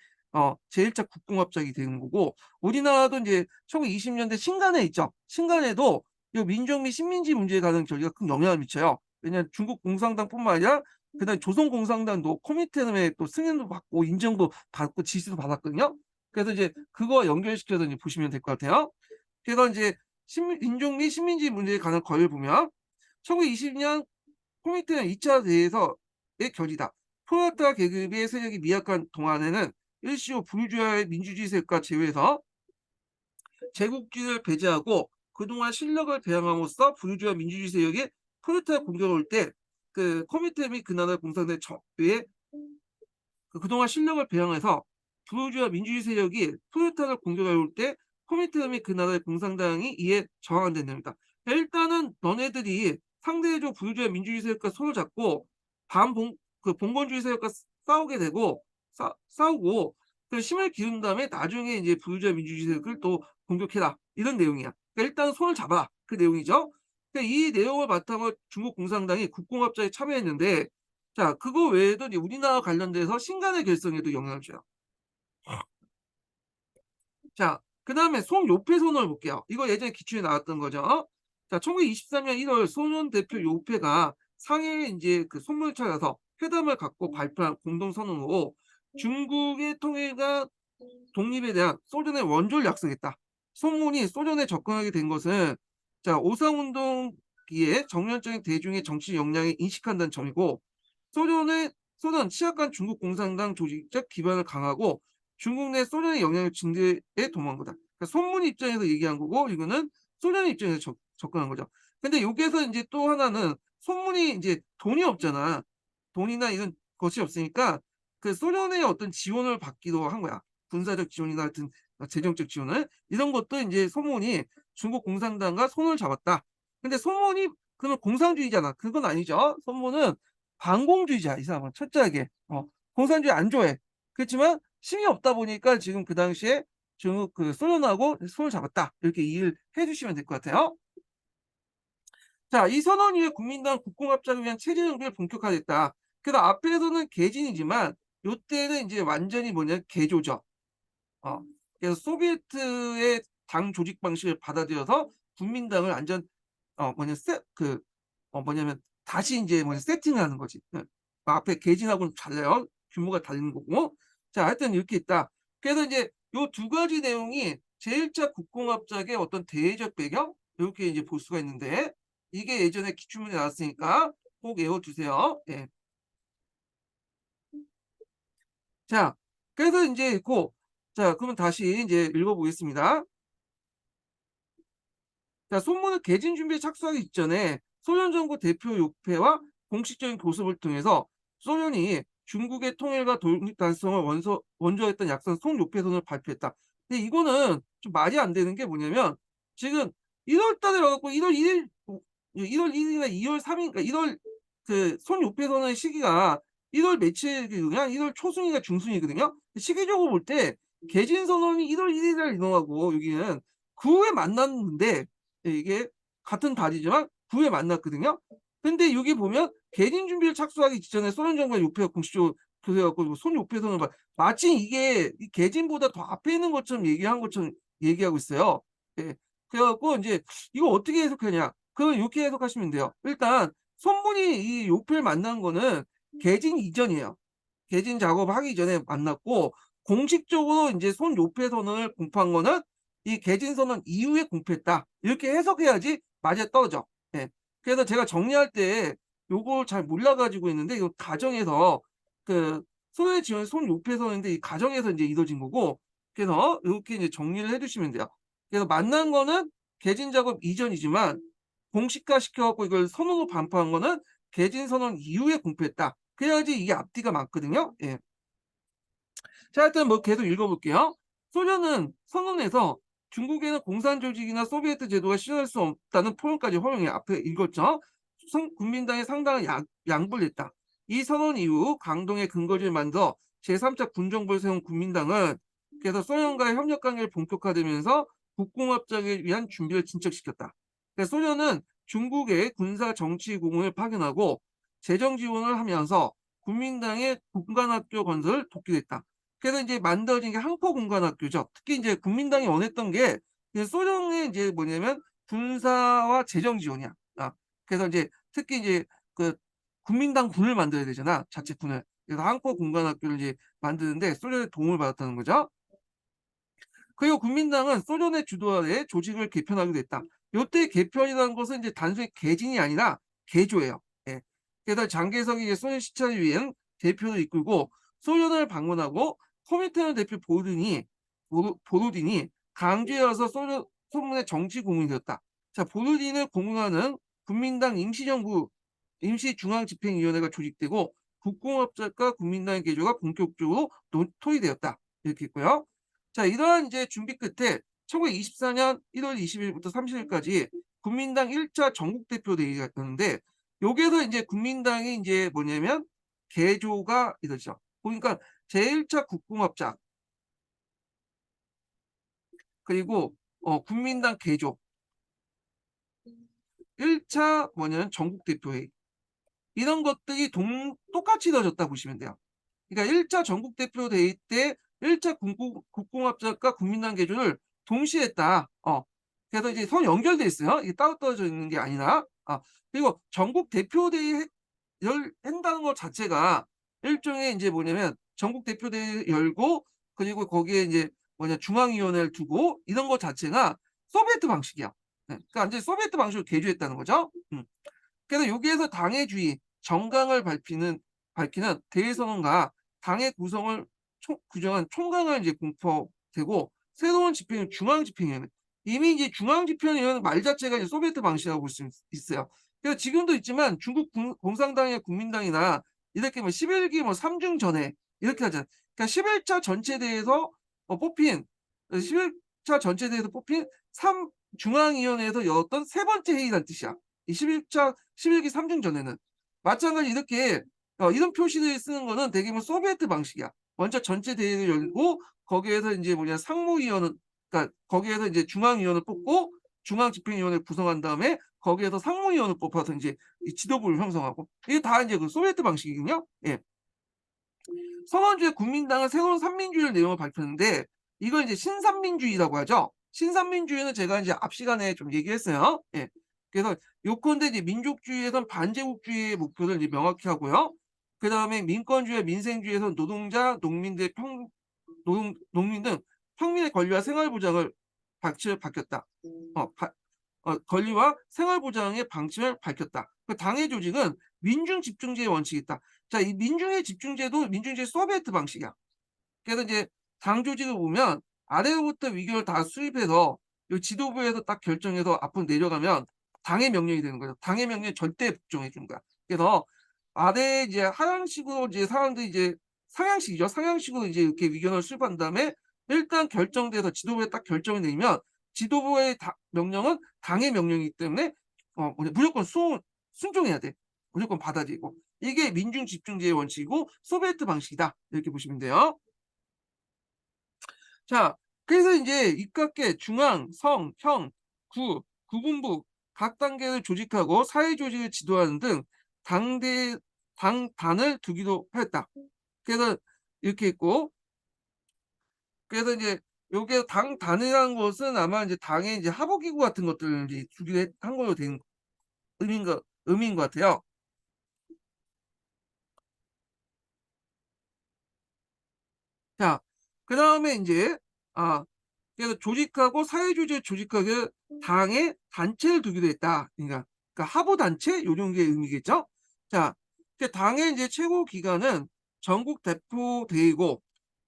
제1차 국공합작이 되는 거고 우리나라도 이제 1920년대 신간에 있죠. 신간에도 이 민족 및 식민지 문제에 관한 결의가 큰 영향을 미쳐요. 왜냐하면 중국 공산당뿐만 아니라 그다음 조선 공산당도 코민테른의 또 승인도 받고 인정도 받고 지시도 받았거든요. 그래서 이제 그거 연결시켜서 이제 보시면 될 것 같아요. 그래서 이제 민족 및 식민지 문제에 관한 결의를 보면 1920년 코민테른 2차 대회에서의 결의다. 프롤레타리아 계급의 세력이 미약한 동안에는 일시로 부르주아의 민주주의 세력과 제외해서 제국주의를 배제하고 그동안 실력을 배양함으로써 부르주아 민주주의 세력이 프롤레타리아 공격을 올 때 그 코민테른 및 그 나라 공산당의 적에 그동안 실력을 배양해서 부르주아 민주주의 세력이 프롤레타리아를 공격해 올 때 코민테른 및 그 나라의 공산당이 이에 저항한다는 겁니다. 일단은 너네들이 상대적으로 부르주아 민주주의 세력과 손을 잡고 봉건주의 세력과 싸우게 되고 싸우고 그 힘을 기운 다음에 나중에 이제 부르주아 민주주의 세력을 또 공격해라 이런 내용이야. 그러니까 일단 손을 잡아 그 내용이죠. 그러니까 이 내용을 바탕으로 중국 공산당이 국공합작에 참여했는데 자 그거 외에도 이제 우리나라 관련돼서 신간의 결성에도 영향을 줘요. 자, 그 다음에 송요패 선언을 볼게요. 이거 예전에 기출에 나왔던 거죠. 자, 1923년 1월 소련 대표 요패가 상해에 이제 그 손문을 찾아서 회담을 갖고 발표한 공동선언으로 중국의 통일과 독립에 대한 소련의 원조를 약속했다. 손문이 소련에 접근하게 된 것은 자, 오상운동기에 정년적인 대중의 정치 역량을 인식한다는 점이고 소련 취약한 중국 공산당 조직적 기반을 강하고 중국 내 소련의 영향을 증대에 도모한 거다. 그러니까 손문 입장에서 얘기한 거고 이거는 소련의 입장에서 접근한 거죠. 근데 여기에서 이제 또 하나는 손문이 이제 돈이 없잖아. 돈이나 이런 것이 없으니까 그 소련의 어떤 지원을 받기도 한 거야. 군사적 지원이나 하여튼 재정적 지원을 이런 것도 이제 손문이 중국 공산당과 손을 잡았다. 근데 손문이 그는 공산주의잖아. 그건 아니죠. 손문은 반공주의자 이 사람은 철저하게 공산주의 안 좋아해. 그렇지만 힘이 없다 보니까 지금 그 당시에 중국 그 소련하고 손을 잡았다 이렇게 이해를 해주시면 될 것 같아요. 자, 이 선언 이후에 국민당 국공합작을 위한 체제 정비를 본격화됐다. 그래서 앞에서는 개진이지만 요때는 이제 완전히 뭐냐 개조죠. 그래서 소비에트의 당 조직 방식을 받아들여서 국민당을 완전 뭐냐 뭐냐면 다시 이제 뭐냐 세팅하는 거지. 앞에 개진하고는 달라요. 규모가 다른 거고. 자, 하여튼 이렇게 있다. 그래서 이제 요 두 가지 내용이 제1차 국공합작의 어떤 대외적 배경 이렇게 이제 볼 수가 있는데 이게 예전에 기출문제 나왔으니까 꼭 외워두세요. 예. 자, 그래서 이제 자, 그러면 다시 이제 읽어보겠습니다. 자, 손문은 개진 준비에 착수하기 이전에 소련 정부 대표 요패와 공식적인 교섭을 통해서 소련이 중국의 통일과 독립 달성을 원조했던 약선 송요패선을 발표했다. 근데 이거는 좀 말이 안 되는 게 뭐냐면 지금 1월 달에 와갖고 1월 1일, 1월 1일이나 2월 3일, 그러니까 1월 그 송요패선의 시기가 1월 며칠이거든요. 1월 초순이가 중순이거든요. 시기적으로 볼 때 개진선언이 1월 1일에 일어나고 여기는 그 후에 만났는데 이게 같은 달이지만 9회 만났거든요. 근데 여기 보면 개진 준비를 착수하기 직전에 소련 정부가 요패가 공식적으로 교세갖고 손 요패선을 마치 이게 개진보다 더 앞에 있는 것처럼 얘기한 것처럼 얘기하고 있어요. 예. 그래갖고 이제 이거 어떻게 해석하냐? 그건 이렇게 해석하시면 돼요. 일단 손문이 이 요패를 만난 거는 개진 이전이에요. 개진 작업하기 전에 만났고 공식적으로 이제 손 요패 선언을 공표한 거는 이 개진 선언 이후에 공표했다. 이렇게 해석해야지 맞아 떨어져. 예. 그래서 제가 정리할 때 요걸 잘 몰라가지고 있는데 이 가정에서 그 소련의 지원 손 요패 선언인데 이 가정에서 이제 이루어진 거고 그래서 이렇게 이제 정리를 해 두시면 돼요. 그래서 만난 거는 개진 작업 이전이지만 공식화 시켜 갖고 이걸 선언으로 반포한 거는 개진 선언 이후에 공표했다. 그래야지 이게 앞뒤가 맞거든요. 예. 자, 하여튼 뭐 계속 읽어 볼게요. 소련은 선언에서 중국에는 공산 조직이나 소비에트 제도가 실현할 수 없다는 표현까지 허용해. 앞에 읽었죠. 국민당에 상당한 양보를 했다. 이 선언 이후 강동의 근거지를 만들어 제3차 군정부를 세운 국민당은 그래서 소련과의 협력 관계를 본격화되면서 국공합작을 위한 준비를 진척시켰다. 그래서 소련은 중국의 군사 정치 공을 파견하고 재정 지원을 하면서 국민당의 군관학교 건설을 독기했다. 그래서 이제 만들어진 게 항포군관학교죠. 특히 이제 국민당이 원했던 게 이제 소련의 이제 뭐냐면 군사와 재정 지원이야. 그래서 이제 특히 이제 그 국민당 군을 만들어야 되잖아. 자체 군을. 그래서 항포군관학교를 이제 만드는데 소련의 도움을 받았다는 거죠. 그리고 국민당은 소련의 주도하에 조직을 개편하기도 했다. 요때 개편이라는 것은 이제 단순히 개진이 아니라 개조예요. 예. 그래서 장개석이 이제 소련 시찰을 위한 대표를 이끌고 소련을 방문하고 코민테르 대표 보루딘이 강주에 와서 소련의 정치 고문이 되었다. 자, 보루딘을 고문하는 국민당 임시정부 임시중앙집행위원회가 조직되고 국공합작과 국민당의 개조가 본격적으로 토의되었다. 이렇게 있고요. 자, 이러한 이제 준비 끝에 1924년 1월 20일부터 30일까지 국민당 1차 전국대표 대회가 있었는데 여기에서 이제 국민당이 이제 뭐냐면 개조가 이러죠. 그러니까 제1차 국공합작 그리고 국민당 개조 1차 뭐냐면 전국대표회의 이런 것들이 똑같이 이루어졌다 보시면 돼요. 그러니까 1차 전국대표 대회 때 1차 국공합작과 국민당 개조를 동시에 했다. 그래서 이제 서로 연결돼 있어요. 이게 따로 떨어져 있는 게 아니라. 그리고 전국 대표대회 한다는 것 자체가 일종의 이제 뭐냐면 전국 대표대회 열고 그리고 거기에 이제 뭐냐 중앙위원회를 두고 이런 것 자체가 소비에트 방식이야. 네. 그러니까 이제 소비에트 방식으로 개조했다는 거죠. 그래서 여기에서 당의 주의, 정강을 밝히는 대의선언과 당의 구성을 규정한 총강을 이제 공포되고 새로운 집행은 중앙집행위원회. 이미 이제 중앙집행위원회 말 자체가 이제 소비에트 방식이라고 볼 수 있어요. 그래서 지금도 있지만 중국 공산당이나 국민당이나 이렇게 뭐 11기 뭐 3중 전에 이렇게 하잖아요. 그러니까 11차 전체대회에서 뽑힌 11차 전체대회에서 뽑힌 3 중앙위원회에서 열었던 세 번째 회의란 뜻이야. 이 11기 3중 전에는 마찬가지 이렇게 이런 표시를 쓰는 거는 대개는 소비에트 방식이야. 먼저 전체 대회를 열고 거기에서 이제 뭐냐 상무위원은 그러니까 거기에서 이제 중앙위원을 뽑고 중앙집행위원회를 구성한 다음에 거기에서 상무위원을 뽑아서 이제 이 지도부를 형성하고 이게 다 이제 그 소비에트 방식이거든요. 예. 서원주의 국민당은 새로운 삼민주의를 내용을 발표했는데 이걸 이제 신삼민주의라고 하죠. 신삼민주의는 제가 이제 앞 시간에 좀 얘기했어요. 예. 그래서 요컨대 이제 민족주의에선 반제국주의의 목표를 이제 명확히 하고요. 그 다음에 민권주의, 민생주의에서는 노동자, 농민 등 평민의 권리와 생활 보장을 방침을 밝혔다. 권리와 생활 보장의 방침을 밝혔다. 그 당의 조직은 민중 집중제의 원칙이 있다. 자, 이 민중의 집중제도 민중제 소비에트 방식이야. 그래서 이제 당 조직을 보면 아래로부터 의견을 다 수립해서 이 지도부에서 딱 결정해서 앞으로 내려가면 당의 명령이 되는 거죠. 당의 명령에 절대 복종해 주는 거야. 그래서 아래 이제 하향식으로 이제 사람들이 이제 상향식이죠. 상향식으로 이제 이렇게 의견을 수립한 다음에 일단 결정돼서 지도부에 딱 결정이 내리면 지도부의 명령은 당의 명령이기 때문에 무조건 순종해야 돼. 무조건 받아들이고. 이게 민중 집중제의 원칙이고 소비에트 방식이다. 이렇게 보시면 돼요. 자, 그래서 이제 입각계, 중앙, 성, 형, 구분부 각 단계를 조직하고 사회 조직을 지도하는 등 단을 두기도 했다. 그래서 이렇게 있고, 그래서 이제 요게 단이라는 것은 아마 이제 당의 이제 하부기구 같은 것들을 이제 주기로 한 걸로 된 의미인 것 같아요. 자, 그 다음에 이제, 그래서 조직하고 사회조직을 조직하게 당의 단체를 두기도 했다. 그러니까 하부 단체 요런 게 의미겠죠. 자, 당의 이제 최고 기관은 전국 대표 대회고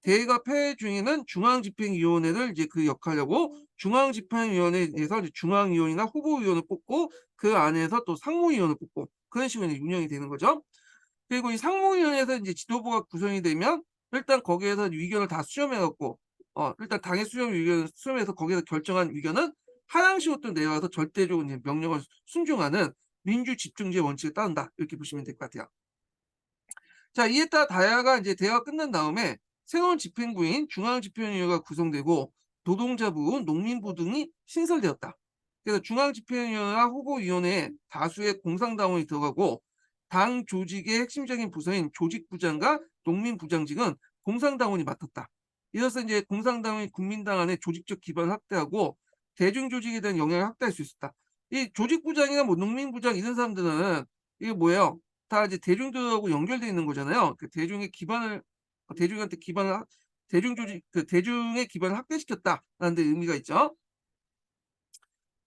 대회가 폐회 중에는 중앙집행위원회를 이제 그 역할하고 중앙집행위원회에서 이제 중앙위원이나 후보위원을 뽑고 그 안에서 또 상무위원을 뽑고 그런 식으로 이제 운영이 되는 거죠. 그리고 이 상무위원회에서 이제 지도부가 구성이 되면 일단 거기에서 의견을 다 수렴해 갖고 일단 당의 수렴 의견을 수렴해서 거기에서 결정한 의견은 하향식으로 내려와서 절대적으로 이제 명령을 순종하는 민주 집중제 원칙을 따른다. 이렇게 보시면 될 것 같아요. 자, 이에 따라 다야가 이제 대화가 끝난 다음에 새로운 집행부인 중앙집행위원회가 구성되고 노동자부, 농민부 등이 신설되었다. 그래서 중앙집행위원회와 후보위원회에 다수의 공상당원이 들어가고 당 조직의 핵심적인 부서인 조직부장과 농민부장직은 공상당원이 맡았다. 이로써 이제 공상당원이 국민당 안에 조직적 기반을 확대하고 대중조직에 대한 영향을 확대할 수 있었다. 이 조직부장이나 뭐 농민부장 이런 사람들은 이게 뭐예요? 다 이제 대중들하고 연결되어 있는 거잖아요. 그 대중의 기반을 대중한테 기반을 대중 조직 그 대중의 기반을 확대시켰다라는 데 의미가 있죠.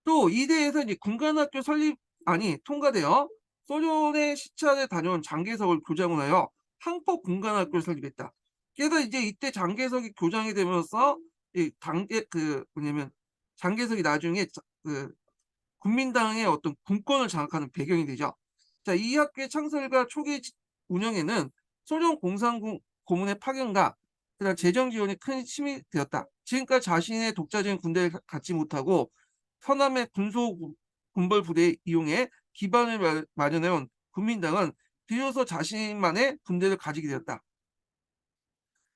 또 이 대에서 이제 군관학교 설립안이 통과되어 소련의 시찰에 다녀온 장개석을 교장으로 하여 항법 군관학교를 설립했다. 그래서 이제 이때 장개석이 교장이 되면서 이 당대 그 뭐냐면 장개석이 나중에 그 국민당의 어떤 군권을 장악하는 배경이 되죠. 자, 이 학교의 창설과 초기 운영에는 소련 공산군 고문의 파견과 그다음 재정 지원이 큰 힘이 되었다. 지금까지 자신의 독자적인 군대를 갖지 못하고 서남의 군벌 부대에 이용해 기반을 마련해온 국민당은 비로소 자신만의 군대를 가지게 되었다.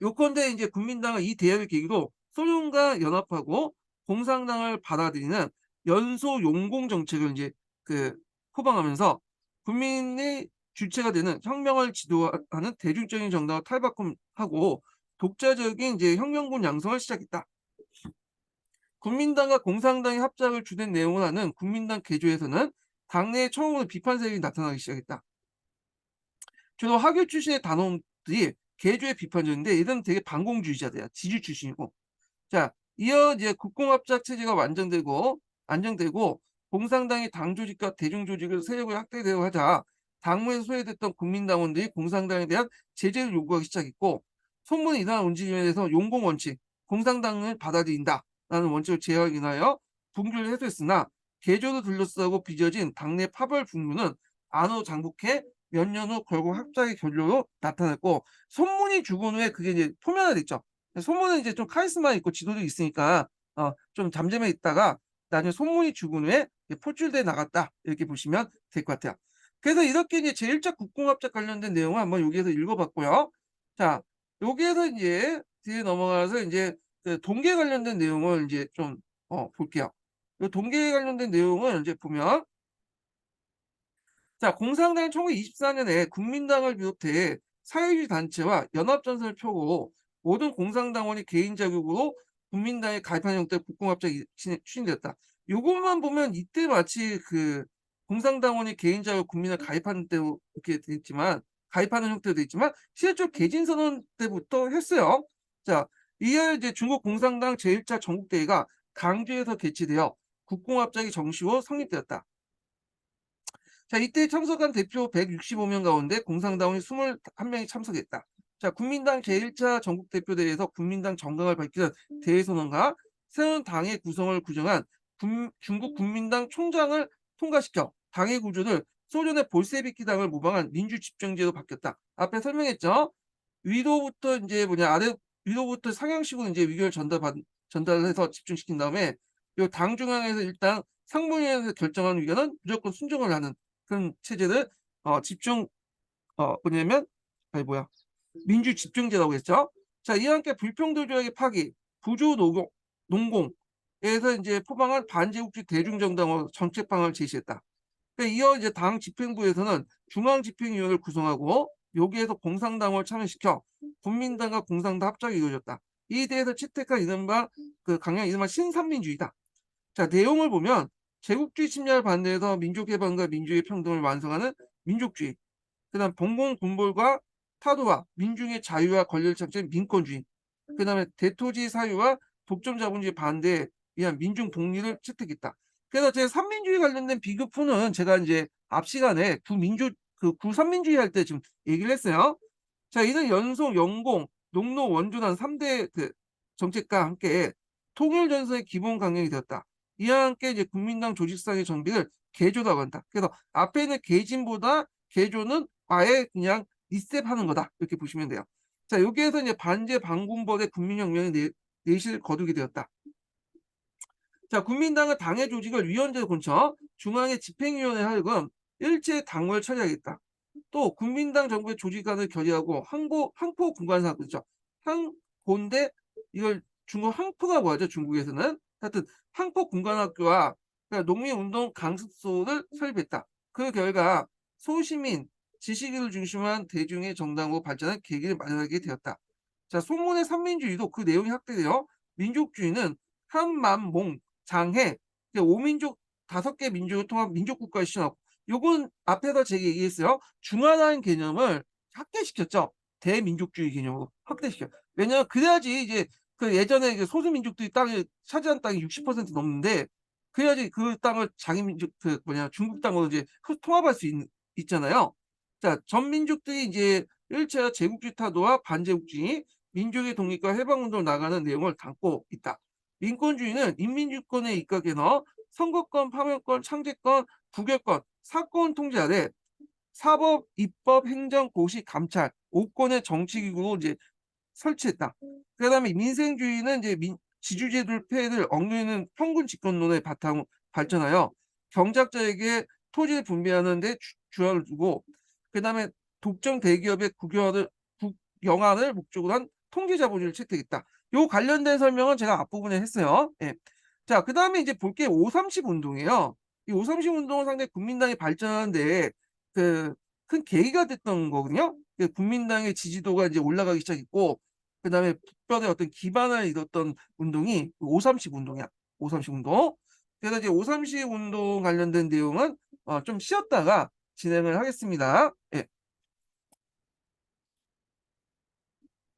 요컨대 이제 국민당은 이 대회를 계기로 소련과 연합하고 공산당을 받아들이는 연소 용공 정책을 이제 그 포방하면서 국민의 주체가 되는 혁명을 지도하는 대중적인 정당을 탈바꿈하고 독자적인 이제 혁명군 양성을 시작했다. 국민당과 공산당의 합작을 주된 내용을 하는 국민당 개조에서는 당내에 처음으로 비판 세력이 나타나기 시작했다. 주로 하교 출신의 단원들이 개조에 비판적인데 이들은 되게 반공주의자들이야. 지주 출신이고. 자, 이어 이제 국공합작 체제가 안정되고 공산당이 당 조직과 대중 조직을 세력을 확대되고 하자 당무에서 소외됐던 국민당원들이 공산당에 대한 제재를 요구하기 시작했고 소문이 이상한 움직임에 대해서 용공 원칙, 공산당을 받아들인다라는 원칙을 제어하기 위하여 분규를 해소했으나 개조를 둘러싸고 빚어진 당내 파벌 분규는 안으로 장복해 몇 년 후 결국 합작의 결론으로 나타났고 소문이 죽은 후에 그게 이제 표면화됐죠. 소문은 이제 좀 카리스마 있고 지도도 있으니까 좀 잠잠해 있다가 나중에 소문이 죽은 후에 포출돼 나갔다 이렇게 보시면 될 것 같아요. 그래서 이렇게 이제 제1차 국공합작 관련된 내용을 한번 여기에서 읽어봤고요. 자, 여기에서 이제 뒤에 넘어가서 이제 그 동계 관련된 내용을 이제 좀 볼게요. 이 동계 관련된 내용을 이제 보면 자, 공산당은 1924년에 국민당을 비롯해 사회주의 단체와 연합전선을 펴고 모든 공산당원이 개인 자격으로 국민당에 가입하는 형태의 국공합작이 추진되었다. 요것만 보면 이때 마치 그 공산당원이 개인 자격 국민을 가입하는 때로 이렇게 돼 있지만 가입하는 형태로 돼 있지만 실제로 개진선언 때부터 했어요. 자, 이에 이제 중국 공산당 제1차 전국대회가 강주에서 개최되어 국공합작이 정식으로 성립되었다. 자, 이때 참석한 대표 165명 가운데 공산당원이 21명이 참석했다. 자, 국민당 제1차 전국대표대회에서 국민당 정강을 밝히는 대회선언과 새로운 당의 구성을 규정한 중국 국민당 총장을 통과시켜 당의 구조를 소련의 볼세비키당을 모방한 민주집정제로 바뀌었다. 앞에 설명했죠. 위로부터 이제 위로부터 상향식으로 이제 의견을 전달해서 집중시킨 다음에 요 당 중앙에서 일단 상무위원회에서 결정한 의견은 무조건 순종을 하는 그런 체제를 집중 뭐냐면 민주 집중제라고 했죠. 자, 이와 함께 불평등 조약의 파기, 부조 농공에서 이제 포방한 반제국주의 대중정당으로 정책 방안을 제시했다. 그러니까 이어 이제 당 집행부에서는 중앙집행위원회를 구성하고 여기에서 공산당을 참여시켜 국민당과 공산당 합작이 이루어졌다. 이 대해서 채택한 이른바 그 강령 이른바 신삼민주의다. 자, 내용을 보면 제국주의 침략을 반대해서 민족해방과 민주의 평등을 완성하는 민족주의, 그다음 봉공군벌과 타도와 민중의 자유와 권리를 창출한 민권주의, 그다음에 대토지 사유와 독점 자본주의 반대에 위한 민중 독립을 채택했다. 그래서 제 3민주의 관련된 비교표는 제가 이제 앞 시간에 구삼민주의 할 때 지금 얘기를 했어요. 자, 이는 연속, 연공, 농노 원조단 3대 그 정책과 함께 통일 전선의 기본 강령이 되었다. 이와 함께 이제 국민당 조직상의 정비를 개조라고 한다. 그래서 앞에 있는 개진보다 개조는 아예 그냥 리셋하는 거다. 이렇게 보시면 돼요. 자, 여기에서 이제 반제 반군벌의 국민혁명이 내실 거두게 되었다. 자, 국민당은 당의 조직을 위원제로 고쳐 중앙의 집행위원회 하여금 일제 당무를 처리하겠다. 또 국민당 정부의 조직안을 결의하고 항포 군관사 그렇죠. 항고인데 이걸 중국 항포라고 하죠. 중국에서는 하여튼 항포 군관학교와 그러니까 농민운동 강습소를 설립했다. 그 결과 소시민 지식인을 중심한 대중의 정당으로 발전한 계기를 마련하게 되었다. 자, 소문의 삼민주의도 그 내용이 확대되어 민족주의는 한만몽 장해 5민족 5개 민족을 통한 민족국가를 시행하고 요건 앞에서 제가 얘기했어요. 중화라는 개념을 확대시켰죠. 대민족주의 개념으로 확대시켜. 왜냐하면 그래야지 이제 그 예전에 그 소수민족들이 땅을 차지한 땅이 60% 넘는데 그래야지 그 땅을 자기 민족 그 뭐냐 중국 땅으로 이제 통합할 수 있잖아요. 자, 전 민족들이 이제 일차 제국주의 타도와 반제국주의, 민족의 독립과 해방운동을 나가는 내용을 담고 있다. 민권주의는 인민주권에 입각해 넣어 선거권, 파면권, 창제권, 부결권, 사건 통제 아래 사법, 입법, 행정, 고시, 감찰 5권의 정치기구로 이제 설치했다. 그다음에 민생주의는 이제 지주제도를 폐해를 억누르는 평균 집권론의 바탕으로 발전하여 경작자에게 토지를 분배하는 데 주안을 두고 그다음에 독점 대기업의 국영화를 목적으로 한 통제자본주의를 채택했다. 요 관련된 설명은 제가 앞부분에 했어요. 예. 자, 그다음에 이제 볼 게 5.30 운동이에요. 이 5.30 운동은 상당히 국민당이 발전하는데 그 큰 계기가 됐던 거거든요. 그 국민당의 지지도가 이제 올라가기 시작했고 그다음에 국변의 어떤 기반을 이뤘던 운동이 5.30 운동이야. 5.30 운동. 그래서 이제 5.30 운동 관련된 내용은 좀 쉬었다가 진행을 하겠습니다. 예.